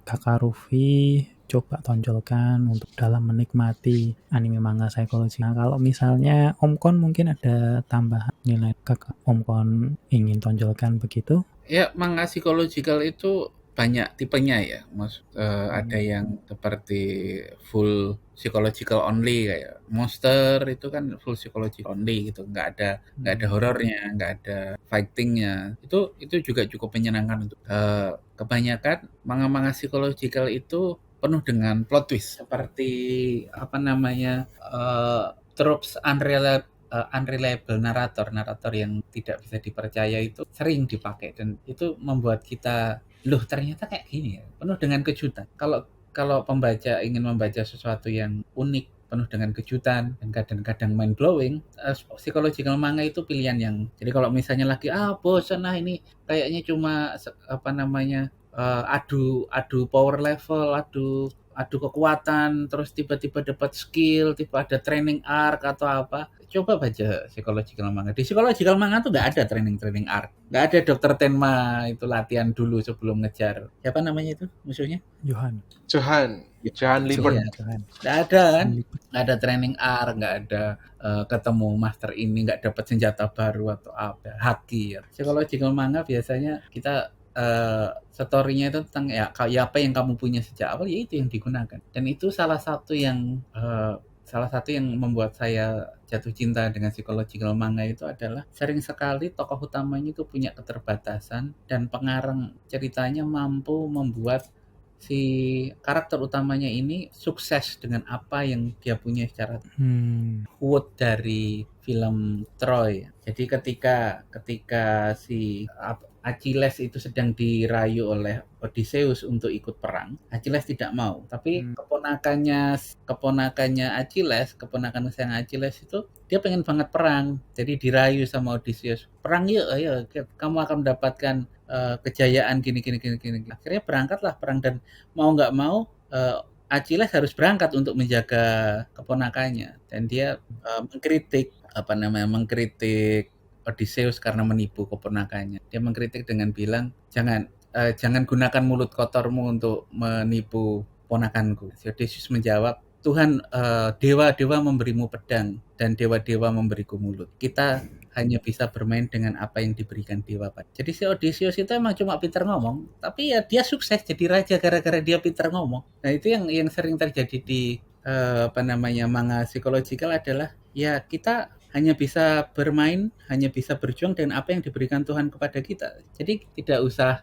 Kakak Rufi coba tonjolkan untuk dalam menikmati anime manga psikologi. Nah, kalau misalnya Om Kon mungkin ada tambahan nilai Kakak Om Kon ingin tonjolkan begitu? Ya, manga psychological itu banyak tipenya ya, Mas. Ada yang seperti full psychological only kayak Monster itu kan full psychological only gitu, nggak ada horornya, nggak ada fightingnya. Itu juga cukup menyenangkan untuk kebanyakan manga-manga psychological itu penuh dengan plot twist seperti tropes unreliable narator yang tidak bisa dipercaya itu sering dipakai, dan itu membuat kita loh ternyata kayak gini ya, penuh dengan kejutan. Kalau pembaca ingin membaca sesuatu yang unik, penuh dengan kejutan dan kadang-kadang mind blowing, psychological manga itu pilihan yang, jadi kalau misalnya lagi bosan ini kayaknya cuma adu power level, adu kekuatan, terus tiba-tiba dapat skill, tiba ada training arc atau apa, coba baca psychological manga. Di psychological manga tuh nggak ada training arc, nggak ada Dr. Tenma itu latihan dulu sebelum ngejar siapa namanya itu musuhnya, Johan Lippert. Nggak ada kan, nggak ada training arc, nggak ada ketemu master ini, nggak dapat senjata baru atau apa haki ya. Psychological manga biasanya kita story-nya itu tentang ya apa yang kamu punya sejak awal, ya itu yang digunakan. Dan itu salah satu yang membuat saya jatuh cinta dengan psychological manga itu adalah sering sekali tokoh utamanya itu punya keterbatasan dan pengarang ceritanya mampu membuat si karakter utamanya ini sukses dengan apa yang dia punya secara quote dari film Troy. Jadi ketika si Achilles itu sedang dirayu oleh Odysseus untuk ikut perang, Achilles tidak mau. Tapi keponakannya Achilles, keponakan sayang Achilles itu dia pengen banget perang. Jadi dirayu sama Odysseus, perang yuk, ayo kamu akan mendapatkan kejayaan gini. Akhirnya berangkatlah perang, dan mau nggak mau Achilles harus berangkat untuk menjaga keponakannya, dan dia mengkritik Odysseus karena menipu keponakannya. Dia mengkritik dengan bilang, jangan gunakan mulut kotormu untuk menipu ponakanku. Odysseus menjawab, Tuhan, dewa-dewa memberimu pedang dan dewa-dewa memberiku mulut. Kita hanya bisa bermain dengan apa yang diberikan dewa. Jadi si Odysseus itu emang cuma pintar ngomong, tapi ya dia sukses jadi raja gara-gara dia pintar ngomong. Nah itu yang sering terjadi di manga psychological adalah ya kita hanya bisa bermain, hanya bisa berjuang dengan apa yang diberikan Tuhan kepada kita. Jadi tidak usah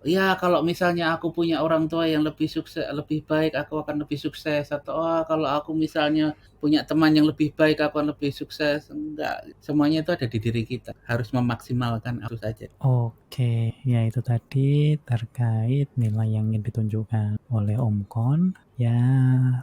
ya kalau misalnya aku punya orang tua yang lebih sukses, lebih baik, aku akan lebih sukses, atau kalau aku misalnya punya teman yang lebih baik, aku akan lebih sukses. Enggak, semuanya itu ada di diri kita. Harus memaksimalkan itu saja. Oke, ya itu tadi terkait nilai yang ingin ditunjukkan oleh Om Kon. Ya,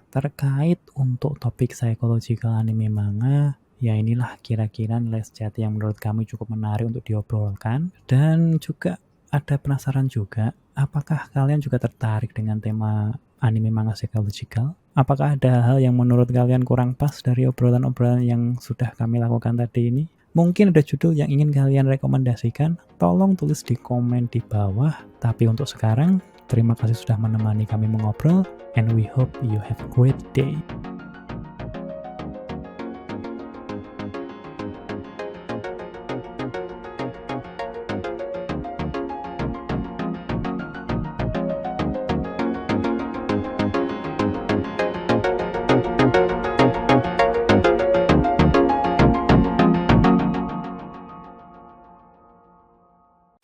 terkait untuk topik psychological anime manga, ya inilah kira-kira nilai sejati yang menurut kami cukup menarik untuk diobrolkan. Dan juga ada penasaran juga, apakah kalian juga tertarik dengan tema anime manga psychological? Apakah ada hal yang menurut kalian kurang pas dari obrolan-obrolan yang sudah kami lakukan tadi ini? Mungkin ada judul yang ingin kalian rekomendasikan? Tolong tulis di komen di bawah. Tapi untuk sekarang, terima kasih sudah menemani kami mengobrol, and we hope you have a great day.